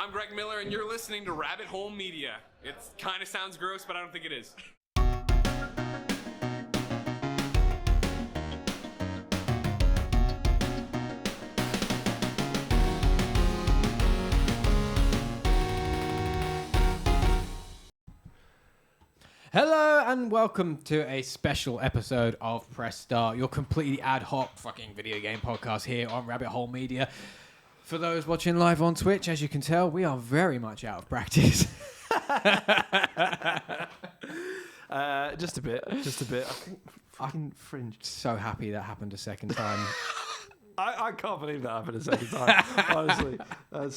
I'm Greg Miller, and you're listening to Rabbit Hole Media. It kind of sounds gross, but I don't think it is. Hello and welcome to a special episode of Press Start, your completely ad hoc fucking video game podcast here on Rabbit Hole Media. For those watching live on Twitch, as you can tell, we are very much out of practice. Just a bit. I think fucking fringe. So happy that happened a second time. I can't believe that happened a second time. Honestly, that's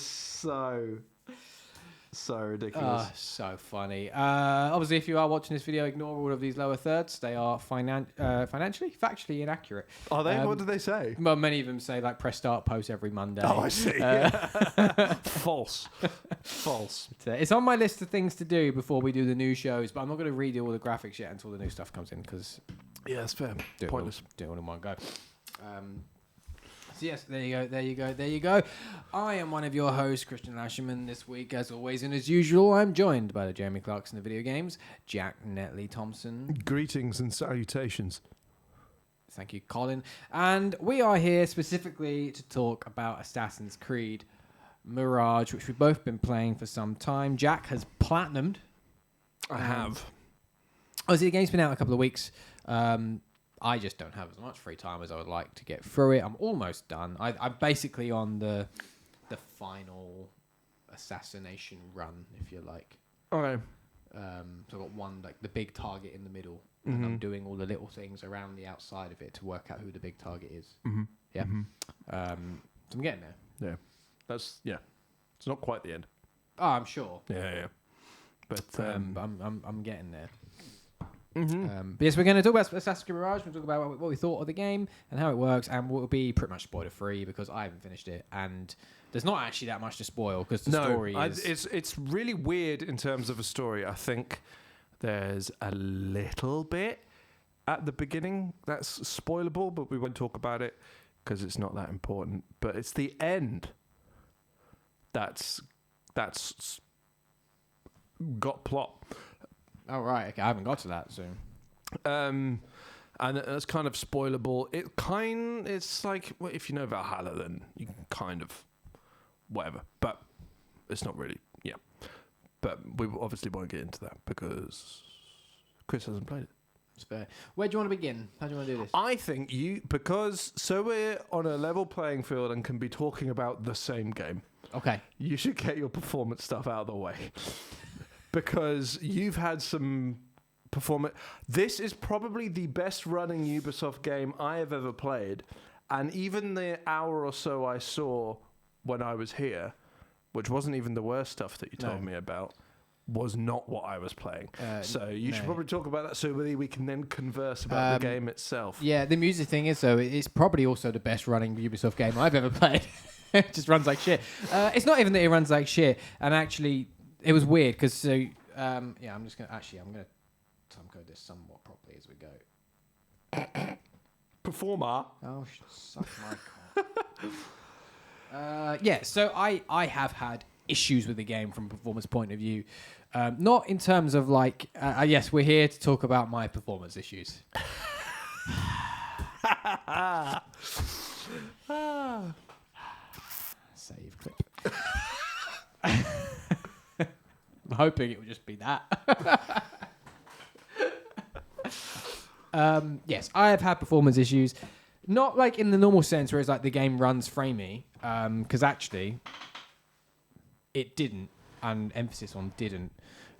so ridiculous. So funny. Obviously, if you are watching this video, ignore all of these lower thirds. They are financially, factually inaccurate. Are they? What do they say? Well, many of them say like press start post every Monday. Oh, I see. False. It's on my list of things to do before we do the new shows, but I'm not going to redo all the graphics yet until the new stuff comes in because yeah, that's fair. Pointless. Do it all in one go. So yes, there you go. I am one of your hosts, Kristian Lasherman, this week, as always, and as usual, I'm joined by the Jeremy Clarkson of video games, Jack Netley Thompson. Greetings and salutations. Thank you, Colin. And we are here specifically to talk about Assassin's Creed Mirage, which we've both been playing for some time. Jack has platinumed. I have. Obviously, the game's been out a couple of weeks. I just don't have as much free time as I would like to get through it. I'm almost done. I'm basically on the final assassination run, if you like. Okay. So I've got one, like the big target in the middle, and I'm doing all the little things around the outside of it to work out who the big target is. Mm-hmm. Yeah. Mm-hmm. So I'm getting there. Yeah. It's not quite the end. Oh, I'm sure. Yeah. But I'm getting there. Mm-hmm. But yes, we're going to talk about Assassin's Creed Mirage. We'll talk about what we thought of the game and how it works, and we'll be pretty much spoiler free because I haven't finished it, and there's not actually that much to spoil because the story is. It's really weird in terms of a story. I think there's a little bit at the beginning that's spoilable, but we won't talk about it because it's not that important. But it's the end that's got plot. Oh, right. Okay, I haven't got to that soon. And that's kind of spoilable. It's like, well, if you know Valhalla, then you can kind of whatever. But it's not really, yeah. But we obviously won't get into that because Chris hasn't played it. It's fair. Where do you want to begin? How do you want to do this? I think so we're on a level playing field and can be talking about the same game. Okay. You should get your performance stuff out of the way. Because you've had some performance. This is probably the best running Ubisoft game I have ever played. And even the hour or so I saw when I was here, which wasn't even the worst stuff that you told me about, was not what I was playing. So you should probably talk about that so we can then converse about the game itself. Yeah, the music thing is, though, it's probably also the best running Ubisoft game I've ever played. It just runs like shit. It's not even that it runs like shit. And actually, it was weird because I'm going to time code this somewhat properly as we go. Performer. Oh, suck my cock. So I have had issues with the game from a performance point of view. Not in terms of like, yes, we're here to talk about my performance issues. Save clip. I'm hoping it would just be that. Yes, I have had performance issues. Not like in the normal sense where it's like the game runs framey, because actually it didn't, and emphasis on didn't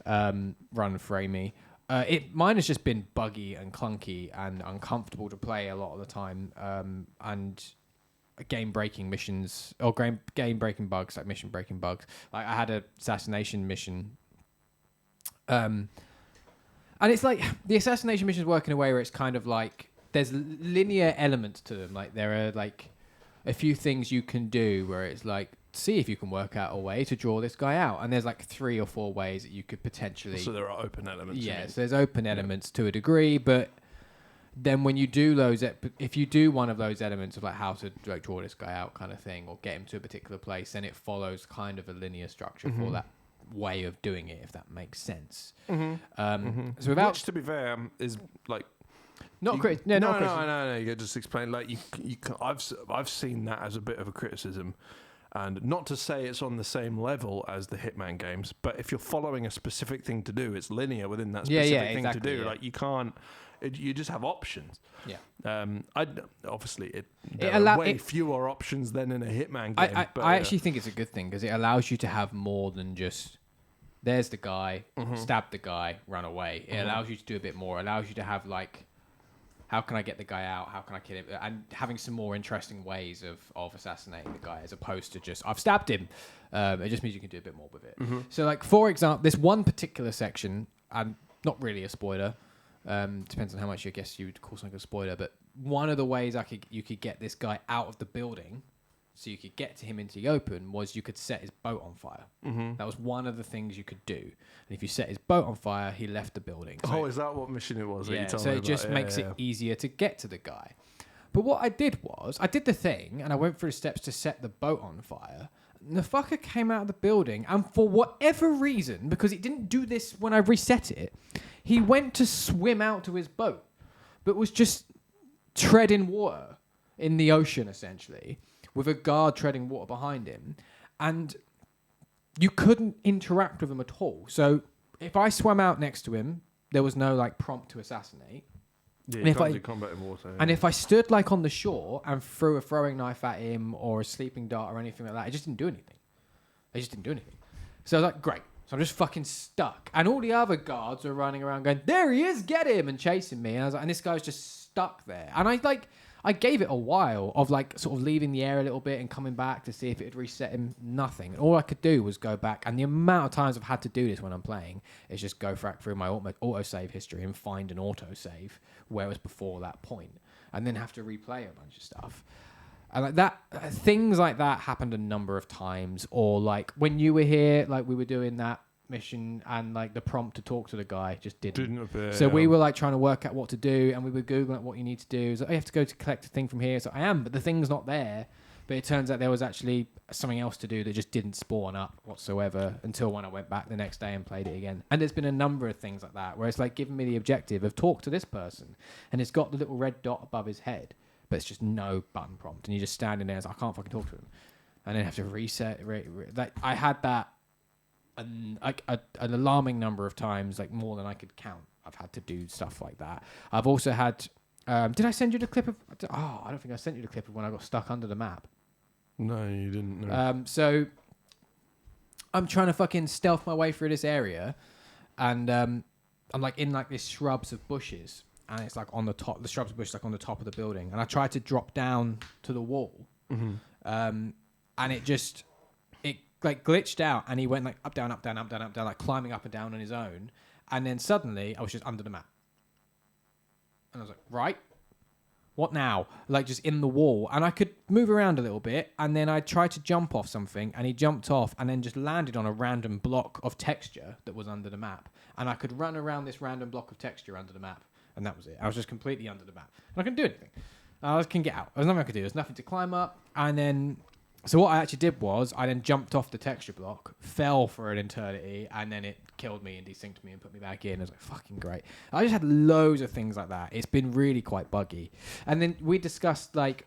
run framey. Mine has just been buggy and clunky and uncomfortable to play a lot of the time, and game-breaking missions or game-breaking bugs, like mission-breaking bugs. Like I had an assassination mission, and it's like the assassination missions work in a way where it's kind of like there's linear elements to them. Like there are like a few things you can do where it's like see if you can work out a way to draw this guy out, and there's like 3 or 4 ways that you could potentially. So there are open elements. Yes, there's open elements to a degree, but then when you do those, if you do one of those elements of like how to like draw this guy out kind of thing, or get him to a particular place, then it follows kind of a linear structure for that way of doing it, if that makes sense. So without, which, to be fair, is like not you, criticism. no, Not no, criticism. no. You just explain like you. I've seen that as a bit of a criticism. And not to say it's on the same level as the Hitman games, but if you're following a specific thing to do, it's linear within that specific thing to do. Yeah. Like you can't, you just have options. Yeah. Obviously there are way fewer options than in a Hitman game. I actually think it's a good thing because it allows you to have more than just there's the guy, stab the guy, run away. It allows you to do a bit more. It allows you to have like, how can I get the guy out? How can I kill him? And having some more interesting ways of assassinating the guy as opposed to just, I've stabbed him. It just means you can do a bit more with it. So like, for example, this one particular section, and not really a spoiler, depends on how much I guess you would call something a spoiler, but one of the ways you could get this guy out of the building so you could get to him into the open was you could set his boat on fire. That was one of the things you could do. And if you set his boat on fire, he left the building. So is that what mission it was? Yeah, so it just makes it easier to get to the guy. But what I did was, I did the thing, and I went through the steps to set the boat on fire. And the fucker came out of the building, and for whatever reason, because it didn't do this when I reset it, he went to swim out to his boat, but was just treading water in the ocean, essentially, with a guard treading water behind him. And you couldn't interact with him at all. So if I swam out next to him, there was no like prompt to assassinate. Yeah, and you can't do combat in water. Yeah. And if I stood like on the shore and threw a throwing knife at him or a sleeping dart or anything like that, it just didn't do anything. So I was like, great. So I'm just fucking stuck. And all the other guards are running around going, there he is, get him, and chasing me. And I was like, and this guy was just stuck there. And I gave it a while of like sort of leaving the air a little bit and coming back to see if it would reset him. Nothing. And all I could do was go back. And the amount of times I've had to do this when I'm playing is just go through my autosave history and find an autosave where it was before that point, and then have to replay a bunch of stuff. And like that, things like that happened a number of times. Or like when you were here, like we were doing that mission and like the prompt to talk to the guy just didn't appear. So we were like trying to work out what to do, and we were googling what you need to do. So you have to go to collect a thing from here. So I am, but the thing's not there. But it turns out there was actually something else to do that just didn't spawn up whatsoever until when I went back the next day and played it again. And there's been a number of things like that where it's like giving me the objective of talk to this person, and it's got the little red dot above his head, but it's just no button prompt, and you're just standing there. It's like, I can't fucking talk to him, and then have to reset. Like I had that. An alarming number of times, like more than I could count. I've had to do stuff like that. I've also had. Did I send you the clip of? I don't think I sent you the clip of when I got stuck under the map. No, you didn't. No. So I'm trying to fucking stealth my way through this area, and I'm like in like this shrubs of bushes, and it's like on the top. The shrubs of bushes like on the top of the building, and I tried to drop down to the wall, and it just. Like glitched out, and he went like up, down, like climbing up and down on his own. And then suddenly I was just under the map. And I was like, right, what now? Like just in the wall. And I could move around a little bit. And then I tried to jump off something, and he jumped off and then just landed on a random block of texture that was under the map. And I could run around this random block of texture under the map. And that was it. I was just completely under the map. And I couldn't do anything. I can get out. There's nothing I could do. There's nothing to climb up. And then... So what I actually did was I then jumped off the texture block, fell for an eternity, and then it killed me and desynced me and put me back in. I was like, fucking great. I just had loads of things like that. It's been really quite buggy. And then we discussed like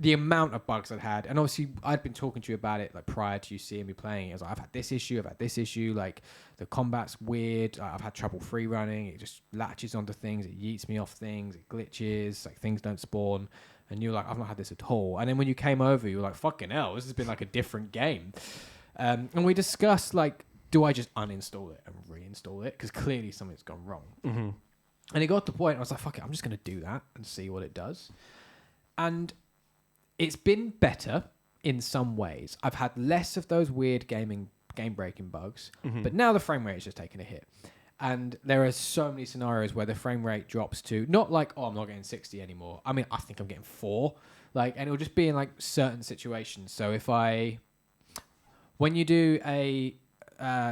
the amount of bugs I'd had. And obviously I'd been talking to you about it like prior to you seeing me playing. I was like, I've had this issue. Like the combat's weird. I've had trouble free running. It just latches onto things. It yeets me off things. It glitches. Like things don't spawn. And you're like, I've not had this at all. And then when you came over, you were like, fucking hell, this has been like a different game. And we discussed, like, do I just uninstall it and reinstall it? Because clearly something's gone wrong. And it got to the point, I was like, fuck it, I'm just going to do that and see what it does. And it's been better in some ways. I've had less of those weird game-breaking bugs. But now the frame rate is just taking a hit. And there are so many scenarios where the frame rate drops to not like, oh, I'm not getting 60 anymore. I mean, I think I'm getting 4. Like, and it'll just be in like certain situations. So when you do a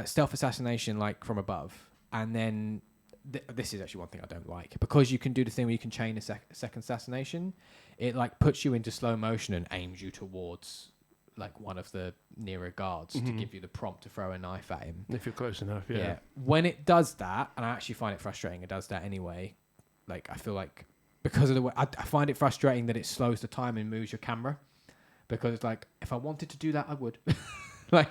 stealth assassination like from above, and then this is actually one thing I don't like, because you can do the thing where you can chain a second assassination. It like puts you into slow motion and aims you towards like one of the nearer guards to give you the prompt to throw a knife at him. If you're close enough, yeah. When it does that, and I actually find it frustrating, it does that anyway. Like, I feel like because of the way I find it frustrating that it slows the time and moves your camera, because it's like, if I wanted to do that, I would. like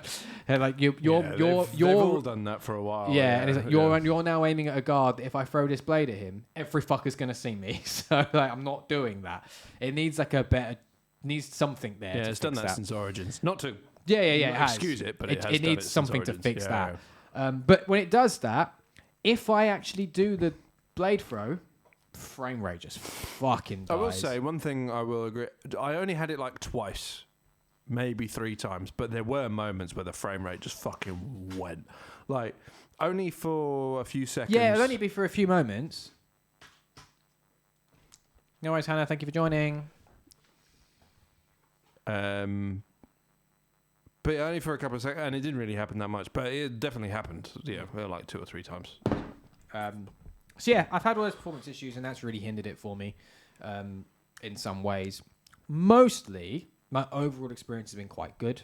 you're they've all done that for a while. Yeah, and it's like you're now aiming at a guard. If I throw this blade at him, every fucker's gonna see me. So like, I'm not doing that. It needs like needs something there. Yeah, it's done that since Origins. Not to excuse it, but it needs something to fix that. But when it does that, if I actually do the blade throw, frame rate just fucking dies. I will say one thing. I will agree. I only had it like twice, maybe 3 times, but there were moments where the frame rate just fucking went. Like, only for a few seconds. Yeah, it'll only be for a few moments. No worries, Hannah. Thank you for joining. But only for a couple of seconds, and it didn't really happen that much, but it definitely happened. Yeah, like 2 or 3 times. So yeah, I've had all those performance issues, and that's really hindered it for me in some ways. Mostly, my overall experience has been quite good.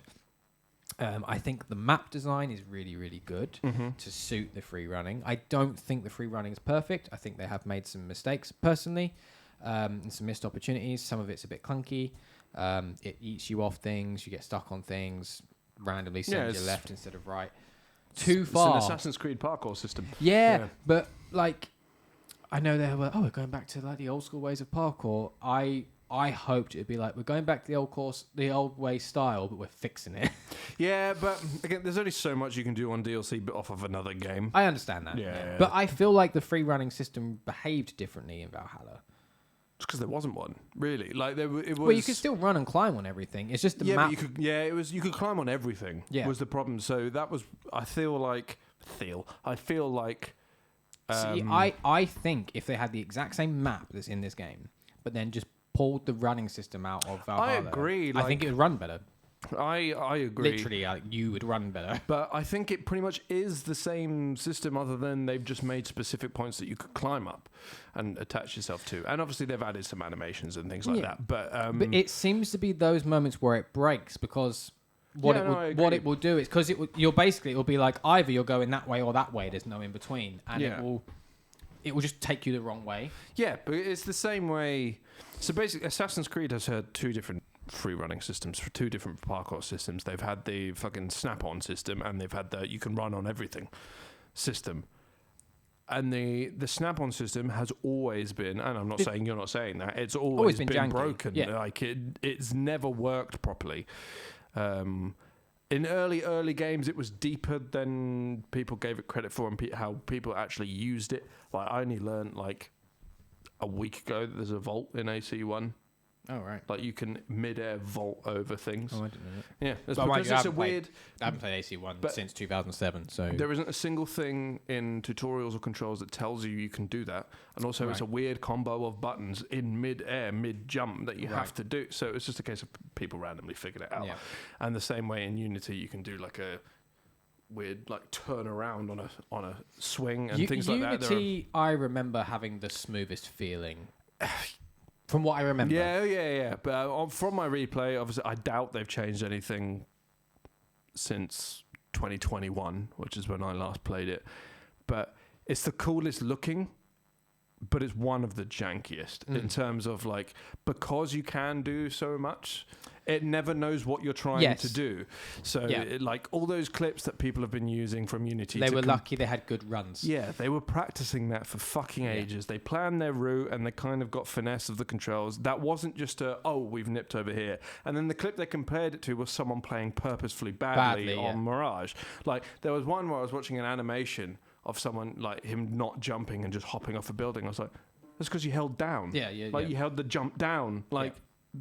I think the map design is really, really good to suit the free running. I don't think the free running is perfect. I think they have made some mistakes personally, and some missed opportunities. Some of it's a bit clunky. It eats you off things. You get stuck on things. Randomly sends you left instead of right. Too far. It's an Assassin's Creed parkour system. Yeah, but like, I know they were. Oh, we're going back to like the old school ways of parkour. I hoped it'd be like, we're going back to the old way style, but we're fixing it. Yeah, but again, there's only so much you can do on DLC off of another game. I understand that. Yeah. But I feel like the free running system behaved differently in Valhalla. It's because there wasn't one, really. Like it was. Well, you could still run and climb on everything. It's just the map. But you could climb on everything. Yeah. Was the problem. So that was. I feel like. See, I think if they had the exact same map that's in this game, but then just pulled the running system out of Valhalla, I agree. I think it would run better. I agree. Literally, you would run better. But I think it pretty much is the same system, other than they've just made specific points that you could climb up and attach yourself to. And obviously, they've added some animations and things like that. But it seems to be those moments where it breaks, because what it will do is, because it will be like either you're going that way or that way. There's no in between, and it will just take you the wrong way. Yeah, but it's the same way. So basically, Assassin's Creed has had 2 different free running systems for 2 different parkour systems. They've had the fucking snap-on system, and they've had the you can run on everything system. And the snap-on system has always been, and I'm not saying you're not saying that, it's always been broken. Yeah. Like it's never worked properly. In early games, it was deeper than people gave it credit for, and how people actually used it. Like, I only learned like a week ago that there's a vault in AC1. Oh, right. Like, you can mid-air vault over things. Oh, I didn't know that. Yeah, it's because it's a weird... I haven't played AC1 since 2007, so... There isn't a single thing in tutorials or controls that tells you can do that. And also, it's a weird combo of buttons in mid-air, mid-jump that you have to do. So it's just a case of people randomly figuring it out. Yeah. And the same way in Unity, you can do like a weird like turn around on a swing and things like that. Unity, I remember having the smoothest feeling... From what I remember. Yeah. But from my replay, obviously, I doubt they've changed anything since 2021, which is when I last played it. But it's the coolest looking, but it's one of the jankiest in terms of like, because you can do so much, it never knows what you're trying to do. So like all those clips that people have been using from Unity. They were lucky they had good runs. Yeah, they were practicing that for fucking ages. They planned their route and they kind of got finesse of the controls. That wasn't just we've nipped over here. And then the clip they compared it to was someone playing purposefully badly on Mirage. Like there was one where I was watching an animation of someone like him not jumping and just hopping off a building. I was like, that's because you held down. You held the jump down. Like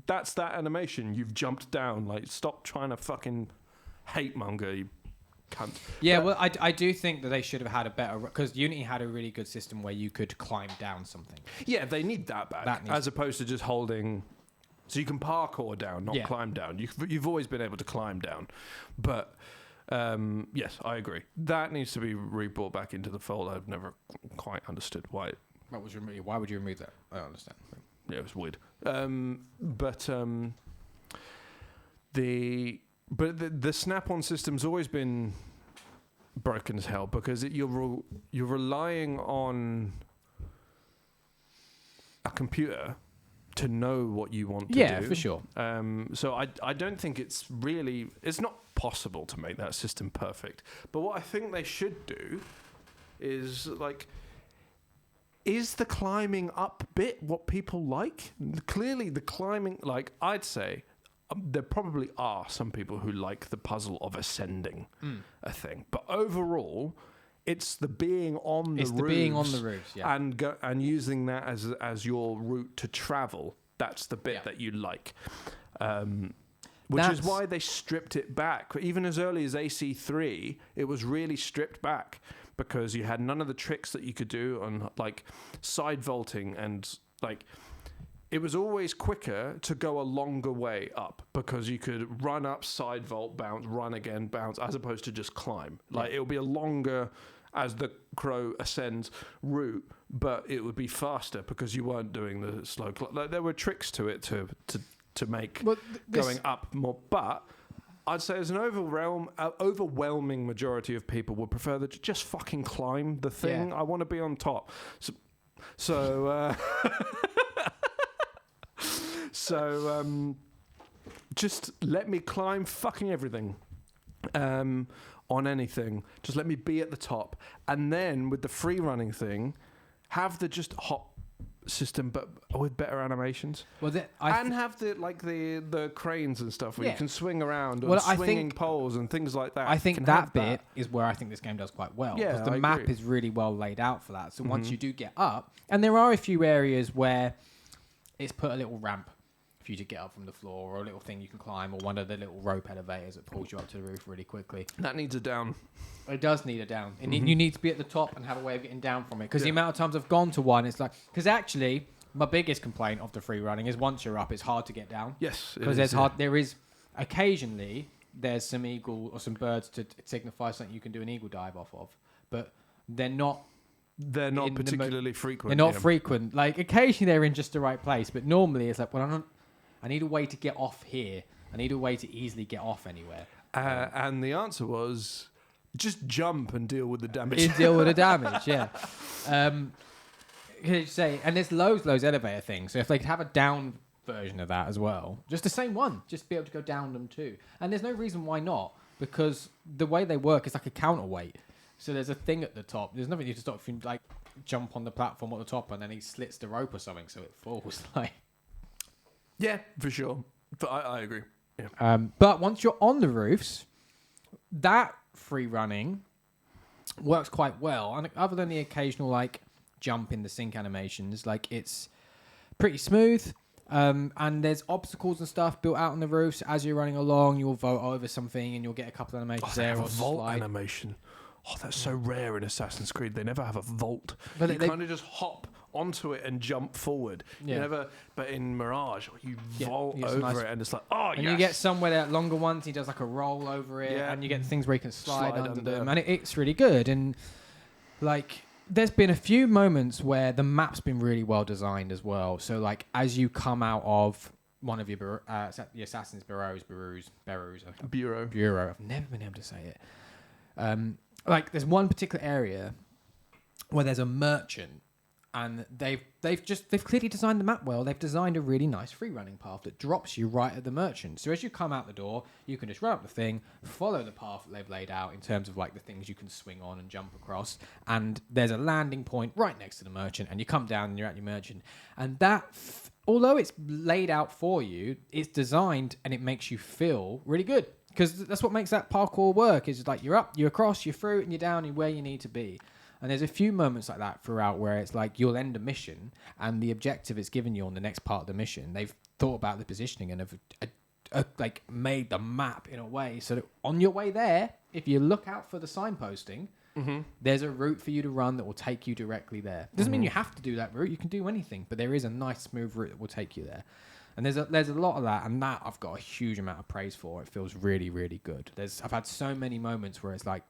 that's that animation. You've jumped down. Like stop trying to fucking hate monger, you cunt. Yeah, well, I do think that they should have had a better, because Unity had a really good system where you could climb down something. Yeah, they need that back as opposed to just holding. So you can parkour down, not climb down. You've always been able to climb down, but Yes, I agree. That needs to be brought back into the fold. I've never quite understood why. Why would you remove that? I don't understand. Yeah, it was weird. The snap-on system's always been broken as hell because you're relying on a computer to know what you want to do. Yeah, for sure. So I don't think it's not possible to make that system perfect. But what I think they should do is is the climbing up bit what people like? Clearly the climbing, I'd say there probably are some people who like the puzzle of ascending a thing. But overall, it's the being on the roofs. It's the being on the roofs, yeah. And using that as your route to travel. That's the bit that you like. Which is why they stripped it back. Even as early as AC3, it was really stripped back because you had none of the tricks that you could do on side vaulting and it was always quicker to go a longer way up because you could run up, side vault, bounce, run again, bounce, as opposed to just climb. It'll be a longer, as the crow ascends, route, but it would be faster because you weren't doing the slow climb. There were tricks to it to make going up more. But I'd say as an overwhelming majority of people would prefer to just fucking climb the thing. Yeah. I want to be on top. So just let me climb fucking everything on anything. Just let me be at the top. And then with the free running thing, have the just hop system but with better animations. Well, have the cranes and stuff where you can swing around or swinging poles and things like that. I think that bit is where I think this game does quite well. Yeah, because the map is really well laid out for that. So once you do get up, and there are a few areas where it's put a little ramp for you to get up from the floor, or a little thing you can climb, or one of the little rope elevators that pulls you up to the roof really quickly. That needs a down. It does need a down. You need to be at the top and have a way of getting down from it. Because the amount of times I've gone to one, it's because actually my biggest complaint of the free running is once you're up, it's hard to get down. Yes, because there is occasionally there's some eagle or some birds to signify something you can do an eagle dive off of, but they're not. They're not particularly frequent. They're not frequent. Occasionally they're in just the right place, but normally it's I need a way to get off here. I need a way to easily get off anywhere. And the answer was just jump and deal with the damage. Deal with the damage, yeah. And there's loads elevator things. So if they could have a down version of that as well, just the same one, just be able to go down them too. And there's no reason why not, because the way they work is like a counterweight. So there's a thing at the top. There's nothing you to stop if you jump on the platform at the top and then he slits the rope or something so it falls. Yeah, for sure. But I agree. Yeah. But once you're on the roofs, that free running works quite well. And other than the occasional jump in the sync animations, it's pretty smooth. And there's obstacles and stuff built out on the roofs. As you're running along, you'll vault over something and you'll get a couple of animations there. Or a vault animation. Oh, that's so rare in Assassin's Creed. They never have a vault. But you kind of just hop onto it and jump forward. Yeah. You never. But in Mirage, you vault over it and it's and you get somewhere that longer ones. He does a roll over it, and you get things where you can slide under them, and it's really good. And there's been a few moments where the map's been really well designed as well. So as you come out of one of your the Assassin's bureau. I've never been able to say it. There's one particular area where there's a merchant, and they've clearly designed the map well. They've designed a really nice free running path that drops you right at the merchant. So as you come out the door, you can just run up the thing, follow the path that they've laid out in terms of the things you can swing on and jump across. And there's a landing point right next to the merchant, and you come down and you're at your merchant. And that, although it's laid out for you, it's designed and it makes you feel really good. Because that's what makes that parkour work. Is you're up, you're across, you're through, and you're down and where you need to be. And there's a few moments like that throughout where it's you'll end a mission and the objective it's given you on the next part of the mission. They've thought about the positioning and have made the map in a way so that on your way there, if you look out for the signposting, there's a route for you to run that will take you directly there. Doesn't mean you have to do that route. You can do anything, but there is a nice smooth route that will take you there. And there's a lot of that, and that I've got a huge amount of praise for. It feels really, really good. I've had so many moments where it's like,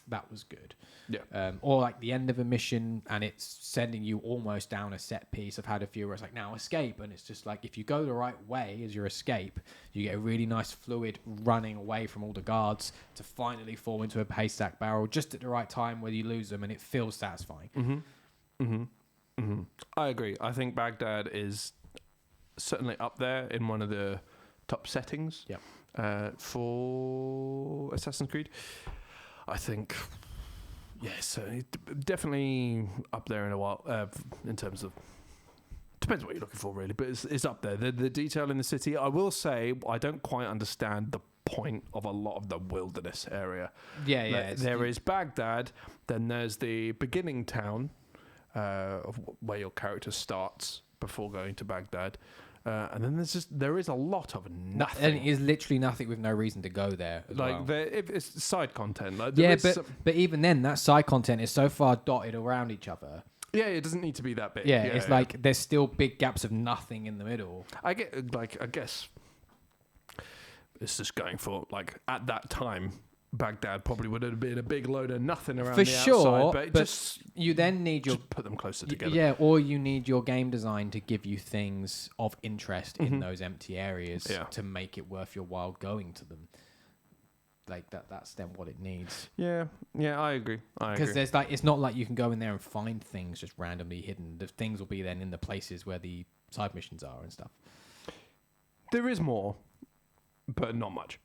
that was good. Yeah. Or like the end of a mission and it's sending you almost down a set piece. I've had a few where it's like, now escape, and it's just like, if you go the right way as your escape, you get a really nice fluid running away from all the guards to finally fall into a haystack barrel just at the right time where you lose them, and it feels satisfying. I agree. I think Baghdad is certainly up there in one of the top settings for Assassin's Creed. I think, yes, definitely up there in a while in terms of, depends what you're looking for really, but it's up there. The detail in the city, I will say, I don't quite understand the point of a lot of the wilderness area. Yeah. There is Baghdad, then there's the beginning town of where your character starts before going to Baghdad. And then there is a lot of nothing. And it is literally nothing with no reason to go there. It's side content. But even then, that side content is so far dotted around each other. Yeah, it doesn't need to be that big. It's like there's still big gaps of nothing in the middle. I guess it's just going for at that time. Baghdad probably would have been a big load of nothing around for the sure, outside, but just you then need your put them closer together. Yeah, or you need your game design to give you things of interest in those empty areas to make it worth your while going to them. Like that's then what it needs. Yeah, I agree. Because there's it's not like you can go in there and find things just randomly hidden. The things will be then in the places where the side missions are and stuff. There is more, but not much.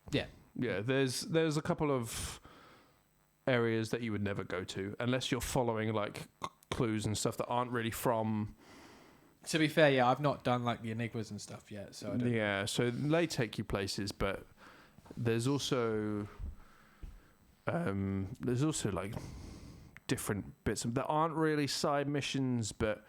Yeah, there's a couple of areas that you would never go to unless you're following clues and stuff that aren't really from. To be fair, I've not done the enigmas and stuff yet, so I don't. Yeah, so they take you places, but there's also different bits that aren't really side missions, but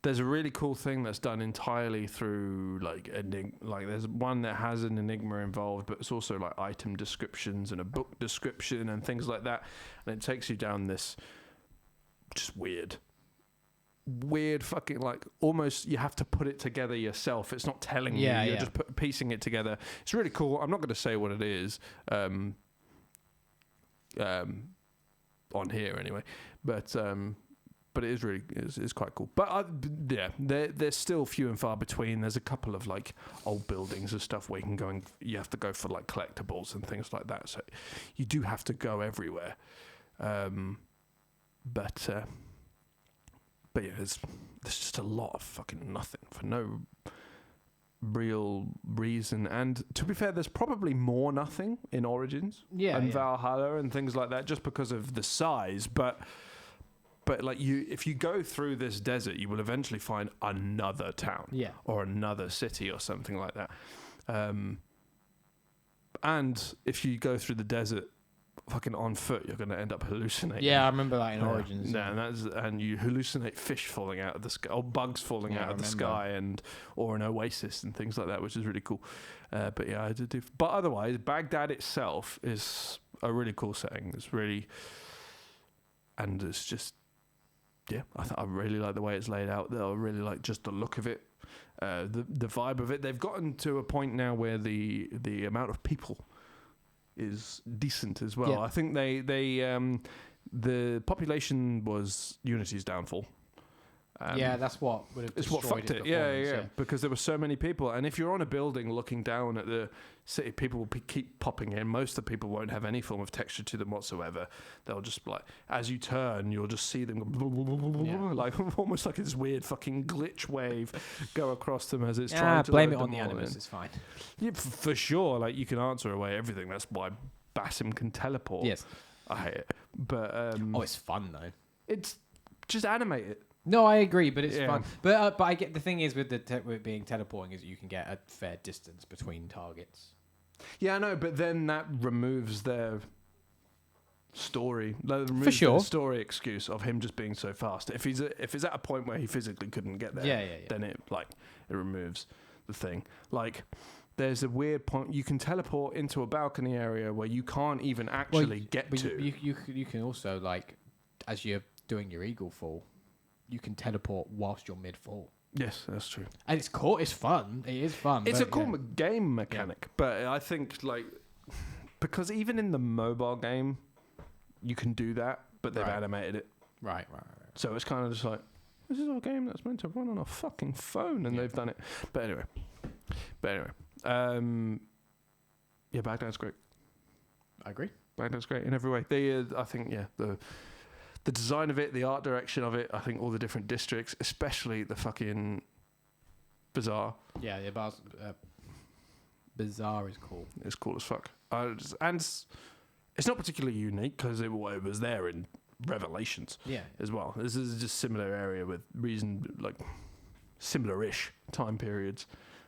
there's a really cool thing that's done entirely through there's one that has an enigma involved, but it's also item descriptions and a book description and things like that, and it takes you down this just weird fucking almost you have to put it together yourself. It's not telling you. You're just piecing it together. It's really cool. I'm not going to say what it is on here anyway, but it is really it's quite cool. But there's still few and far between. There's a couple of old buildings and stuff where you can go and you have to go for collectibles and things like that. So you do have to go everywhere. But yeah, there's just a lot of fucking nothing for no real reason. And to be fair, there's probably more nothing in Origins and Valhalla and things like that just because of the size. But if you go through this desert, you will eventually find another town or another city or something like that. And if you go through the desert fucking on foot, you're going to end up hallucinating. Yeah, I remember that in Origins. And you hallucinate fish falling out of the sky or bugs falling out of the sky or an oasis and things like that, which is really cool. But yeah, I do. But otherwise, Baghdad itself is a really cool setting. It's really, and it's just. Yeah, I really like the way it's laid out. I really like just the look of it, the vibe of it. They've gotten to a point now where the amount of people is decent as well. Yeah. I think the population was Unity's downfall. That's what would have it's what fucked it. Yeah, because there were so many people, and if you're on a building looking down at the city, people will keep popping in. Most of the people won't have any form of texture to them whatsoever. They'll just as you turn, you'll just see them almost like this weird fucking glitch wave go across them as it's trying to blame it load on the them all animus. in. It's fine. Yeah, for sure. You can answer away everything. That's why Basim can teleport. Yes, I hate it, but it's fun though. It's just animate it. No, I agree, but it's fun. But I get the thing is with with being teleporting is you can get a fair distance between targets. Yeah, I know, but then that removes their story. For sure, their story excuse of him just being so fast. If he's at a point where he physically couldn't get there, then it removes the thing. There's a weird point. You can teleport into a balcony area where you can't even actually get to. You can also as you're doing your eagle fall. You can teleport whilst you're mid-fall. Yes, that's true. And it's cool. It's fun. It is fun. It's a but, cool game mechanic, but I think like because even in the mobile game, you can do that, but they've animated it. Right. So it's kind of just like this is a game that's meant to run on a fucking phone, and they've done it. But anyway, yeah, Baghdad's great. I agree. Baghdad's great in every way. I think the design of it, the art direction of it, I think all the different districts, especially the fucking bazaar. Yeah, the bazaar is cool. It's cool as fuck. And it's not particularly unique because it was there in Revelations as well. This is just similar area with similar-ish time periods.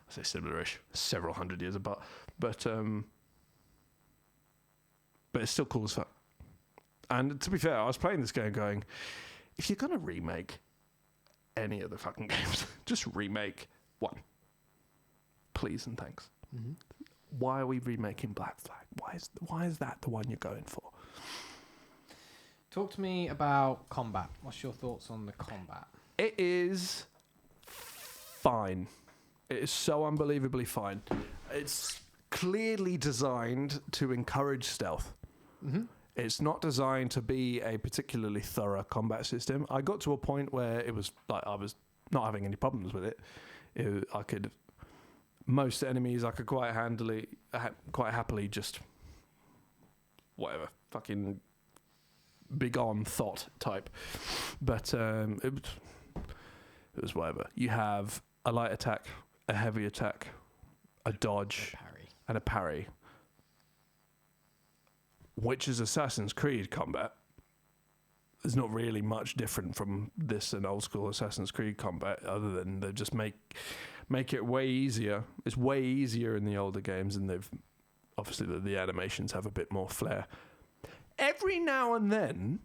I say similar-ish, several hundred years apart. But it's still cool as fuck. And to be fair, I was playing this game going, if you're going to remake any of the fucking games, just remake one. Please and thanks. Mm-hmm. Why are we remaking Black Flag? Why is that the one you're going for? Talk to me about combat. What's your thoughts on the combat? It is fine. It is so unbelievably fine. It's clearly designed to encourage stealth. Mm-hmm. It's not designed to be a particularly thorough combat system. I got to a point where it was like I was not having any problems with it. Most enemies I could quite happily just whatever, fucking begone thought type. But it was whatever. You have a light attack, a heavy attack, a dodge, and a parry. Which is Assassin's Creed combat. There's not really much different from this and old school Assassin's Creed combat, other than they just make it way easier. It's way easier in the older games, and they've obviously the animations have a bit more flair. Every now and then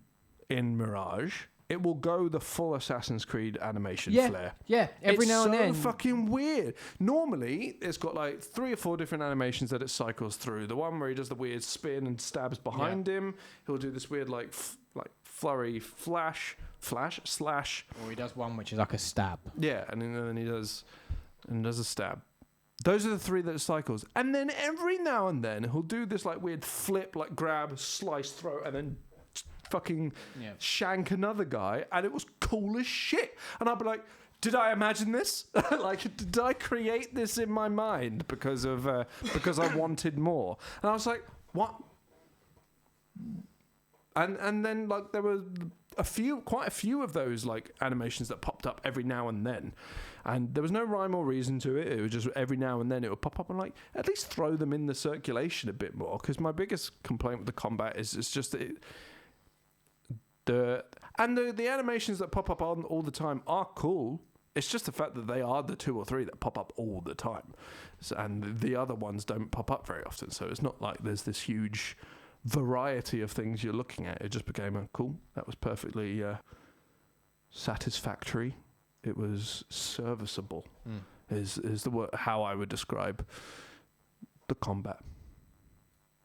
in Mirage, it will go the full Assassin's Creed animation flair. Yeah, every now and then. It's so fucking weird. Normally, it's got like 3 or 4 different animations that it cycles through. The one where he does the weird spin and stabs behind him. He'll do this weird like flurry slash. Or he does one which is like a stab. Yeah, and then he does a stab. Those are the 3 that it cycles. And then every now and then, he'll do this like weird flip, like grab, slice, throw, and then fucking shank another guy, and it was cool as shit. And I'd be like, did I imagine this? Like, did I create this in my mind because I wanted more? And I was like, what? And then like there were quite a few of those like animations that popped up every now and then, and there was no rhyme or reason to it. It was just every now and then it would pop up, and like at least throw them in the circulation a bit more. Because my biggest complaint with the combat is it's just that the animations that pop up on all the time are cool. It's just the fact that they are the 2 or 3 that pop up all the time, and the other ones don't pop up very often. So it's not like there's this huge variety of things you're looking at. It just became cool. That was perfectly satisfactory. It was serviceable. Is the word how I would describe the combat.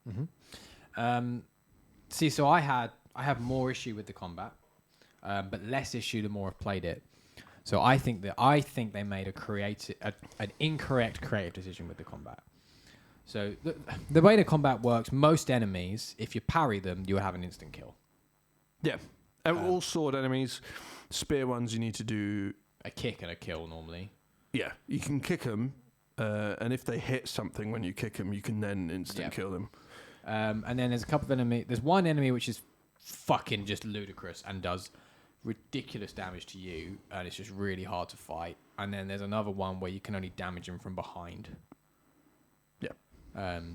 Mm-hmm. See, so I have more issue with the combat, but less issue the more I've played it. So I think they made an incorrect creative decision with the combat. So the way the combat works, most enemies, if you parry them, you have an instant kill. Yeah. And all sword enemies, spear ones, you need to do a kick and a kill normally. Yeah, you can kick them, and if they hit something when you kick them, you can then instant kill them. And then there's a couple of enemies. There's one enemy which is fucking just ludicrous and does ridiculous damage to you, and it's just really hard to fight. And then there's another one where you can only damage him from behind. Yeah.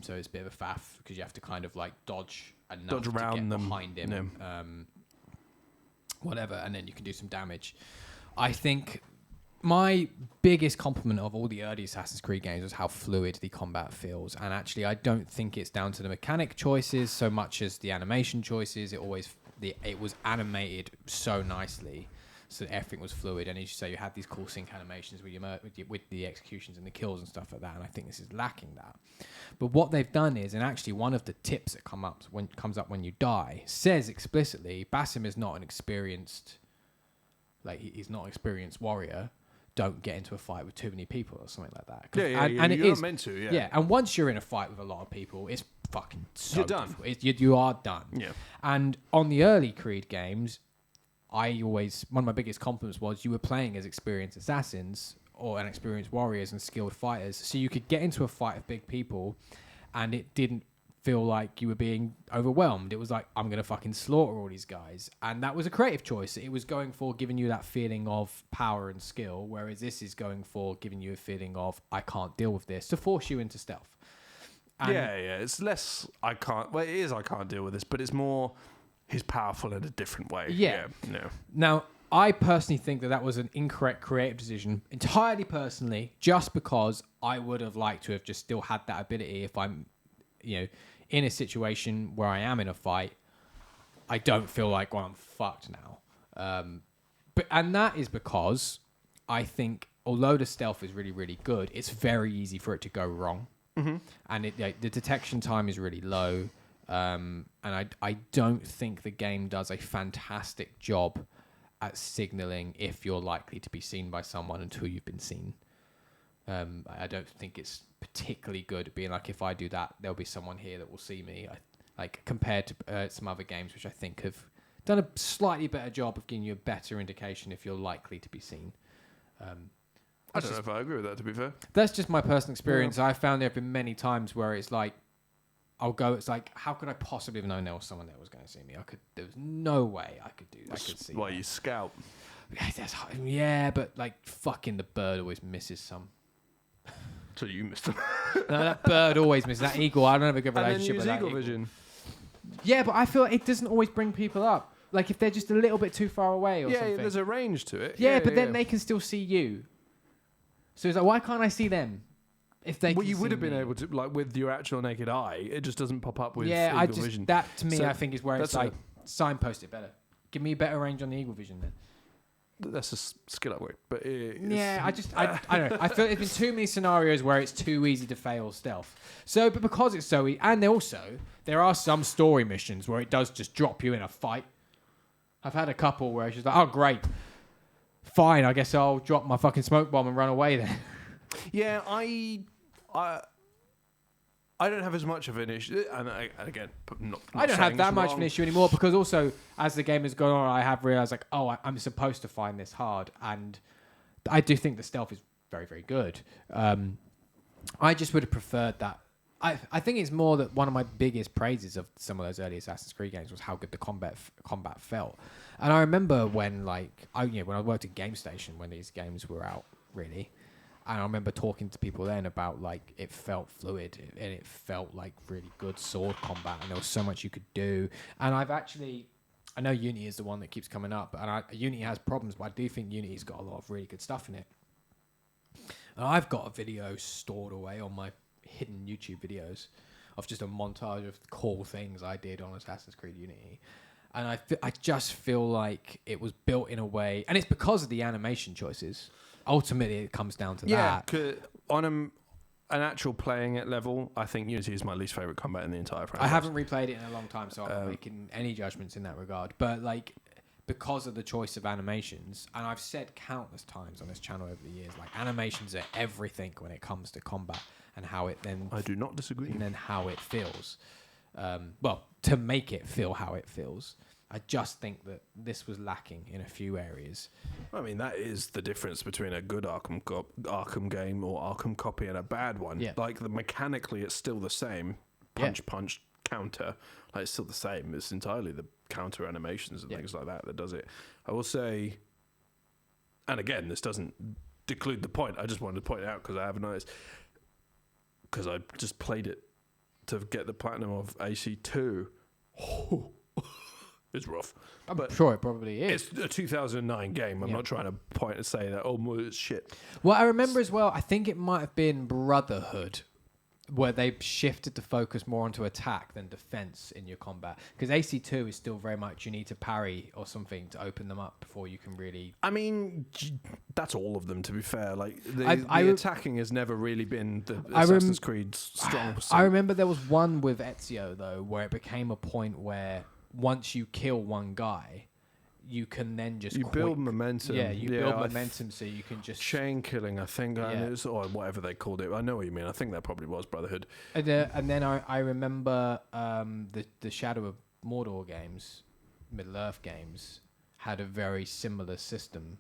So it's a bit of a faff because you have to kind of like dodge enough to get behind him. Yeah. Whatever, and then you can do some damage. I think my biggest compliment of all the early Assassin's Creed games was how fluid the combat feels. And actually, I don't think it's down to the mechanic choices so much as the animation choices. It was animated so nicely, so everything was fluid. And as you say, you had these cool sync animations with the executions and the kills and stuff like that. And I think this is lacking that. But what they've done is, and actually one of the tips that comes up when you die says explicitly, Basim is not an experienced. Like, he's not an experienced warrior. don't get into a fight with too many people or something like that. And it you're is not meant to. Yeah. yeah. And once you're in a fight with a lot of people, it's fucking so You're done. difficult. You are done. Yeah. And on the early Creed games, one of my biggest compliments was you were playing as experienced assassins or an experienced warriors and skilled fighters, so you could get into a fight of big people, and it didn't feel like you were being overwhelmed. It was like, I'm gonna fucking slaughter all these guys, and that was a creative choice. It was going for giving you that feeling of power and skill, whereas this is going for giving you a feeling of I can't deal with this, to force you into stealth. And It's less I can't. Well, it is I can't deal with this, but it's more he's powerful in a different way. Yeah. No. Now, I personally think that was an incorrect creative decision, entirely personally, just because I would have liked to have just still had that ability if I'm, in a situation where I am in a fight. I don't feel like, well, I'm fucked now. And that is because I think, although the stealth is really, really good, it's very easy for it to go wrong. Mm-hmm. And the detection time is really low. And I don't think the game does a fantastic job at signaling if you're likely to be seen by someone until you've been seen. I don't think it's particularly good at being like, if I do that, there'll be someone here that will see me. Compared to some other games, which I think have done a slightly better job of giving you a better indication if you're likely to be seen. I don't know if I agree with that, to be fair. That's just my personal experience. I found there have been many times where it's like, it's like, how could I possibly have known there was someone that was going to see me? There was no way I could do that. I could see. Why, you scout? Yeah, but like fucking the bird always misses some. So you missed them. No, that bird always misses. That eagle, I don't have a good relationship with that eagle eagle. vision. Yeah, but I feel like it doesn't always bring people up. Like if they're just a little bit too far away or something. Yeah, there's a range to it. Yeah, but then they can still see you. So it's like, why can't I see them? If they you would have been able to, like, with your actual naked eye. It just doesn't pop up with eagle vision. That to me, So I think is where it's like, signpost it better. Give me better range on the eagle vision then. That's a skill upgrade, but I don't know. I feel there's been too many scenarios where it's too easy to fail stealth. So, but because it's so easy, and also there are some story missions where it does just drop you in a fight. I've had a couple where it's just like, oh great, fine, I guess I'll drop my fucking smoke bomb and run away then. Yeah, I don't have as much of an issue, and again, not I don't have that much of wrong. an issue anymore because also as the game has gone on, I have realised like, I'm supposed to find this hard, and I do think the stealth is very, very good. I just would have preferred that. I think it's more that one of my biggest praises of some of those early Assassin's Creed games was how good the combat felt, and I remember when when I worked at Game Station when these games were out, really. And I remember talking to people then about like it felt fluid and it felt like really good sword combat, and there was so much you could do. And I know Unity is the one that keeps coming up, and Unity has problems, but I do think Unity's got a lot of really good stuff in it. And I've got a video stored away on my hidden YouTube videos of just a montage of cool things I did on Assassin's Creed Unity. And I just feel like it was built in a way, and it's because of the animation choices. Ultimately, it comes down to that. Yeah, on an actual playing it level, I think Unity is my least favorite combat in the entire franchise. I haven't replayed it in a long time, so I'm not making any judgments in that regard. But like, because of the choice of animations, and I've said countless times on this channel over the years, like animations are everything when it comes to combat and how it then. I do not disagree. And then how it feels. To make it feel how it feels. I just think that this was lacking in a few areas. I mean, that is the difference between a good Arkham game or Arkham copy and a bad one. Yeah. Like, mechanically, it's still the same. Punch, counter. Like, it's still the same. It's entirely the counter animations and things like that does it. I will say, and again, this doesn't declude the point. I just wanted to point it out because I haven't noticed. Because I just played it to get the platinum of AC2. It's rough. I'm sure it probably is. It's a 2009 game. I'm not trying to point and say that, it's shit. Well, I remember as well, I think it might have been Brotherhood, where they shifted the focus more onto attack than defense in your combat. Because AC2 is still very much, you need to parry or something to open them up before you can really... I mean, that's all of them, to be fair. Like, the attacking has never really been the Assassin's Creed strong. I remember there was one with Ezio, though, where it became a point where once you kill one guy, you can then just build momentum. Yeah, you build momentum so you can just chain killing. I think, and it was, or whatever they called it. I know what you mean. I think that probably was Brotherhood. And then I remember the Shadow of Mordor games, Middle Earth games, had a very similar system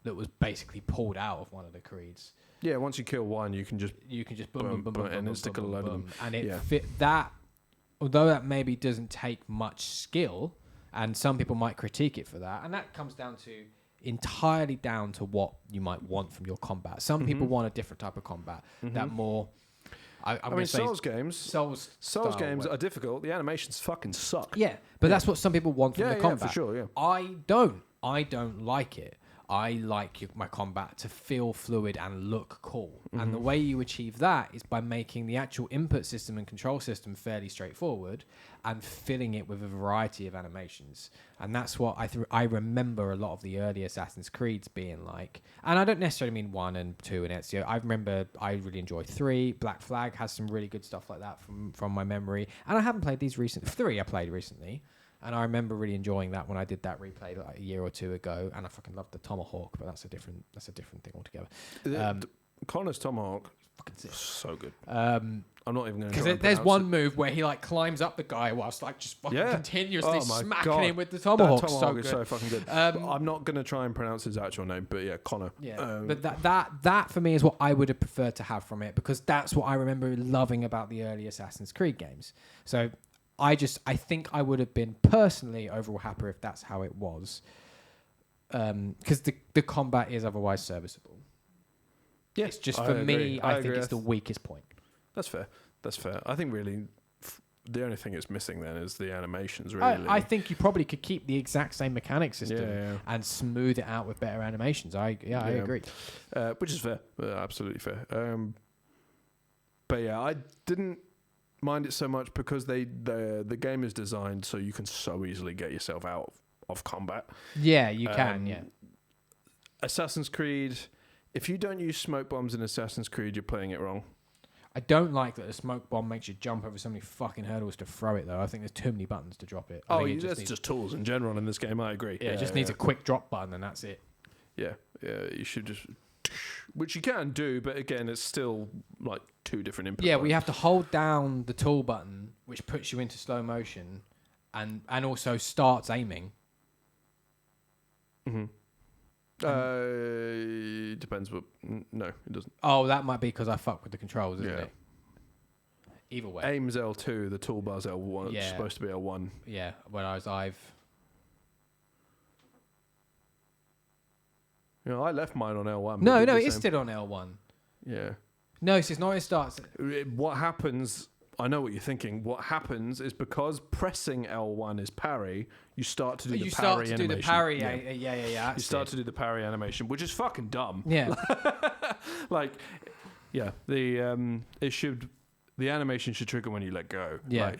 that was basically pulled out of one of the creeds. Yeah, once you kill one, you can just boom, and stick a load of them, and it fit that. Although that maybe doesn't take much skill, and some people might critique it for that, and that comes down to entirely down to what you might want from your combat. Some people want a different type of combat, that more. I mean, Souls games are difficult. The animations fucking suck. Yeah, but that's what some people want from the combat. Yeah, for sure. Yeah, I don't like it. I like my combat to feel fluid and look cool. And the way you achieve that is by making the actual input system and control system fairly straightforward and filling it with a variety of animations. And that's what I remember a lot of the early Assassin's Creeds being like. And I don't necessarily mean 1 and 2 and Ezio. I remember I really enjoyed 3. Black Flag has some really good stuff like that from my memory. And I haven't played these recently. 3 I played recently. And I remember really enjoying that when I did that replay like a year or two ago, and I fucking loved the Tomahawk, but that's a different thing altogether. Connor's Tomahawk, fucking so good. I'm not even going to. Because there's one move where he like climbs up the guy whilst like just fucking continuously smacking him with the Tomahawk. That Tomahawk is so fucking good. I'm not going to try and pronounce his actual name, but yeah, Connor. Yeah, but that for me is what I would have preferred to have from it, because that's what I remember loving about the early Assassin's Creed games. So. I think I would have been personally overall happier if that's how it was, because the combat is otherwise serviceable. Yeah, it's just for me. I think it's the weakest point. That's fair. I think really the only thing it's missing then is the animations. Really, I think you probably could keep the exact same mechanic system and smooth it out with better animations. I agree. Which is fair, absolutely fair. But yeah, I didn't mind it so much because the game is designed so you can so easily get yourself out of combat. Yeah, you can. Yeah. Assassin's Creed, if you don't use smoke bombs in Assassin's Creed, you're playing it wrong. I don't like that a smoke bomb makes you jump over so many fucking hurdles to throw it, though. I think there's too many buttons to drop it. That's just tools in general in this game. I agree. Yeah, it just needs a quick drop button and that's it. Yeah, you should just... Which you can do, but again, it's still like 2 different inputs. Yeah, we have to hold down the tool button, which puts you into slow motion, and also starts aiming. Depends what... No, it doesn't. Oh, that might be because I fuck with the controls, isn't it? Either way. Aim's L2, the toolbar's L1. Yeah. It's supposed to be L1. Yeah, whereas I've... I left mine on L1. No, it is still on L1. Yeah. No, it's not. It starts... What happens... I know what you're thinking. What happens is because pressing L1 is parry, you start to do the parry animation. Do the parry, yeah. You start to do the parry animation, which is fucking dumb. Yeah. The animation should trigger when you let go. Yeah.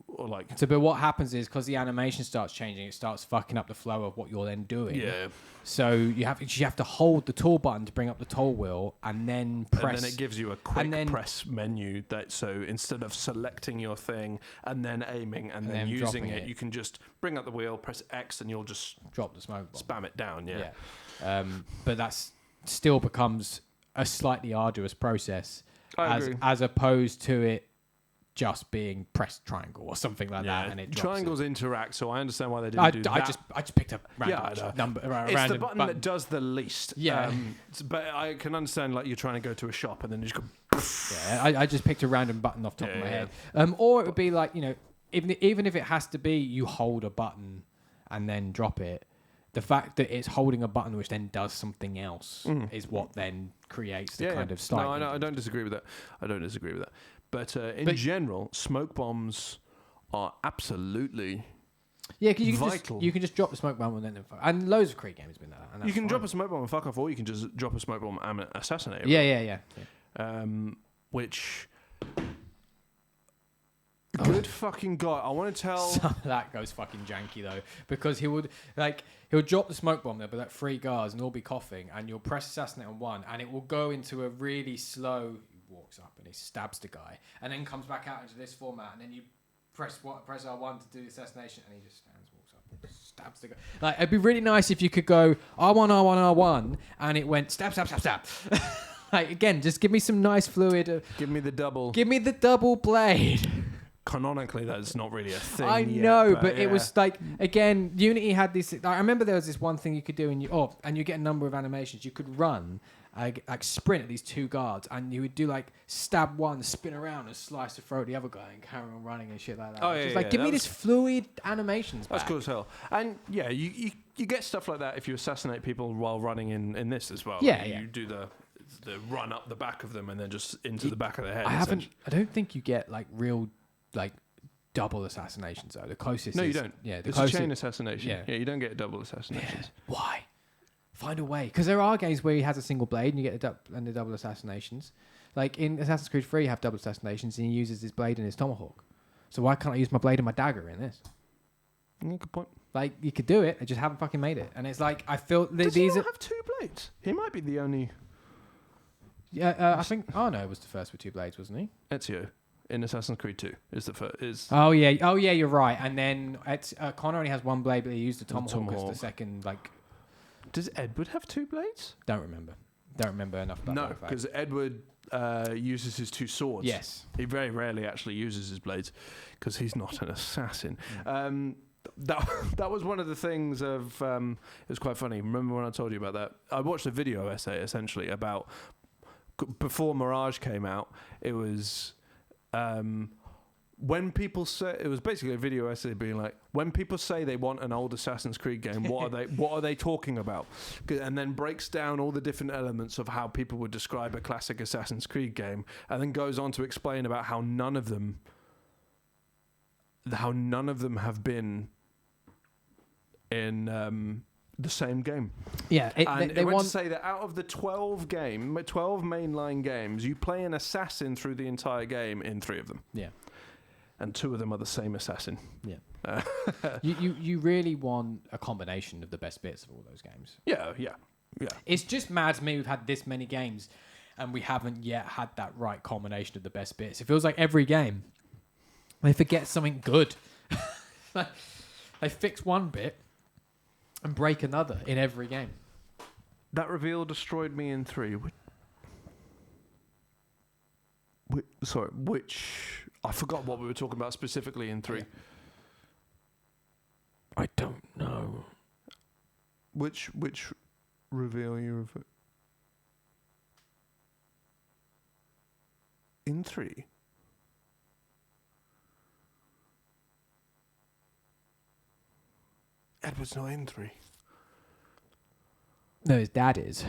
But what happens is because the animation starts changing, it starts fucking up the flow of what you're then doing. Yeah. So you have to hold the tool button to bring up the tool wheel and then press. And then it gives you a quick press menu so instead of selecting your thing and then aiming and then using it, you can just bring up the wheel, press X, and you'll just drop the smoke bomb. Spam it down. Yeah. But that's still becomes a slightly arduous process. I agree. As opposed to it just being press triangle or something like that, and it drops triangles interact, so I understand why they didn't do that. I just picked a random number. It's the button that does the least. Yeah, but I can understand like you're trying to go to a shop and then you just go. Yeah, I just picked a random button off the top of my head. Or it would be like even if it has to be you hold a button and then drop it. The fact that it's holding a button which then does something else is what then creates the kind of style. No, I don't disagree with that. But in general, smoke bombs are absolutely vital. You can just drop the smoke bomb and loads of Creed games have been like that. You can drop a smoke bomb and fuck off, or you can just drop a smoke bomb and assassinate it. Yeah. Which... Good fucking God. I want to tell... Some of that goes fucking janky, though, because he'll drop the smoke bomb, there'll be like 3 guards and all be coughing, and you'll press assassinate on one, and it will go into a really slow... He walks up and he stabs the guy, and then comes back out into this format, and then you press R1 to do the assassination, and he just stands, walks up, and just stabs the guy. Like, it'd be really nice if you could go R1, and it went stab. Like, again, just give me some nice fluid. Give me the double. Give me the double blade. Canonically, that's not really a thing. I yet, know, but yeah. it was like, again, Unity had this. I remember there was this one thing you could do, and you get a number of animations. You could run, like sprint at these two guards, and you would do like stab one, spin around, and slice the throat of the other guy, and carry on running and shit like that. Oh, It's yeah, just like, yeah, give me that this fluid animations. That's back. cool as hell. And yeah, you get stuff like that if you assassinate people while running in this as well. Yeah, Like, yeah. You do the run up the back of them and then just into the back of their head. I don't think you get like real like double assassinations though. The closest. No, is, you don't. Yeah, the it's closest. a chain assassination. Yeah. Yeah, you don't get double assassinations. Why? Find a way, because there are games where he has a single blade and you get the double assassinations. Like in Assassin's Creed 3, you have double assassinations and he uses his blade and his tomahawk. So why can't I use my blade and my dagger in this? Yeah, good point. Like, you could do it, I just haven't fucking made it. And it's like, I feel Does he these not are. have two blades? He might be the only Yeah, I think. Oh no, it was the first with two blades, wasn't he? Ezio in Assassin's Creed 2 is the first. Is Oh yeah, you're right. And then Connor only has one blade, but he used the tomahawk as the tomahawk. second. Like, Does Edward have two blades? don't remember enough about No, that fact. because Edward uses his two swords. Yes. He very rarely actually uses his blades because he's not an assassin. Mm. That was one of the things of it was quite funny. Remember when I told you about that? I watched a video essay essentially about before Mirage came out. It was when people say it was basically a video essay being like, when people say they want an old Assassin's Creed game, what are they talking about? And then breaks down all the different elements of how people would describe a classic Assassin's Creed game, and then goes on to explain about how none of them have been in the same game. Yeah, And they it went want. to say that out of the 12 mainline games, you play an assassin through the entire game in 3 of them. Yeah. And 2 of them are the same assassin. Yeah. You really want a combination of the best bits of all those games. Yeah. It's just mad to me we've had this many games and we haven't yet had that right combination of the best bits. It feels like every game they forget something good. Like, they fix one bit and break another in every game. That reveal destroyed me in 3. Which I forgot what we were talking about specifically in 3. I don't know. Which reveal you refer? In 3. Edward's not in 3. No, his dad is.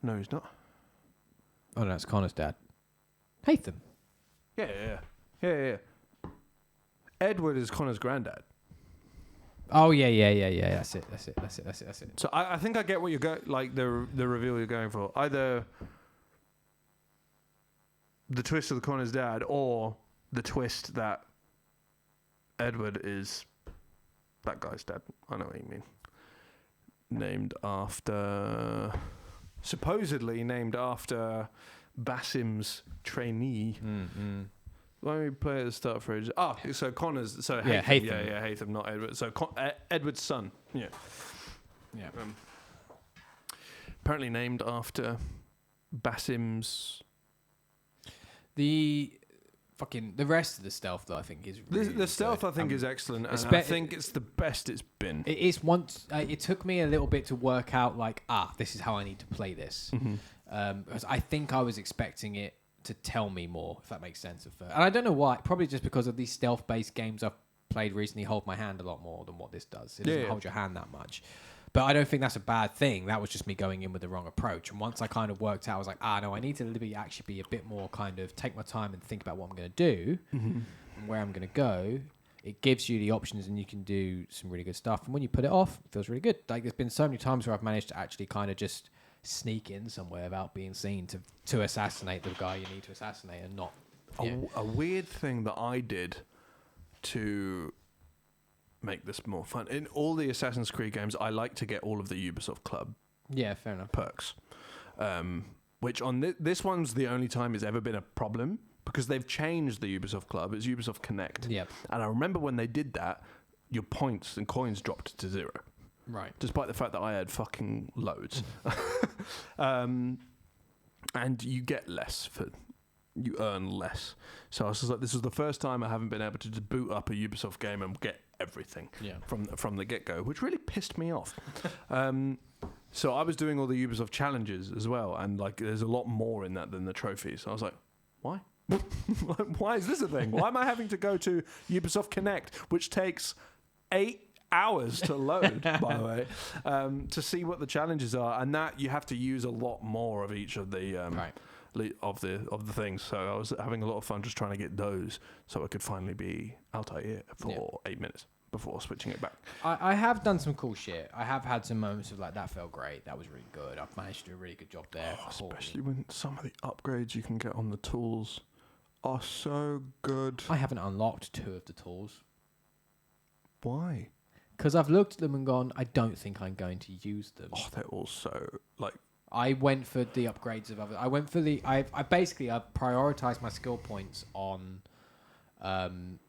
No, he's not. Oh no, it's Connor's dad. Hatham. Yeah. Edward is Connor's granddad. Oh yeah. That's it. So I think I get what you're going, like the reveal you're going for. Either the twist of the Connor's dad, or the twist that Edward is that guy's dad. I know what you mean. Supposedly named after Basim's trainee. Why don't we play at the start for ages? So Connor's. So Yeah, Hatham. Hatham. Yeah, Hatham, not Edward. So Edward's son. Yeah. Apparently named after Basim's. The rest of the stealth though I think is really The stealth good. I think is excellent, and I think it's the best it's been. It is once. It took me a little bit to work out like this is how I need to play this. Because I think I was expecting it to tell me more, if that makes sense. And I don't know why. Probably just because of these stealth-based games I've played recently hold my hand a lot more than what this does. It doesn't hold your hand that much. But I don't think that's a bad thing. That was just me going in with the wrong approach. And once I kind of worked out, I was like, no, I need to actually be a bit more kind of take my time and think about what I'm going to do and where I'm going to go. It gives you the options and you can do some really good stuff. And when you put it off, it feels really good. Like there's been so many times where I've managed to actually kind of just sneak in somewhere without being seen to assassinate the guy you need to assassinate and not. A weird thing that I did to make this more fun. In all the Assassin's Creed games, I like to get all of the Ubisoft Club Fair enough. perks, which on this one's the only time it's ever been a problem, because they've changed the Ubisoft Club. It's Ubisoft Connect. Yep. And I remember when they did that, your points and coins dropped to 0. Right. Despite the fact that I had fucking loads. And you get less you earn less. So I was just like, this was the first time I haven't been able to just boot up a Ubisoft game and get everything from the get-go, which really pissed me off. So I was doing all the Ubisoft challenges as well, and like there's a lot more in that than the trophies. So I was like, why? Why is this a thing? Why am I having to go to Ubisoft Connect, which takes 8 hours to load, by the way, to see what the challenges are, and that you have to use a lot more of each of the of the things. So I was having a lot of fun just trying to get those, so I could finally be Altair for 8 minutes before switching it back. I have done some cool shit. I have had some moments of like, that felt great. That was really good. I've managed to do a really good job there. Especially when some of the upgrades you can get on the tools are so good. I haven't unlocked 2 of the tools. Why? Because I've looked at them and gone, I don't think I'm going to use them. Oh, they're all so like. I went for the upgrades of other. I went for the. I prioritized my skill points on,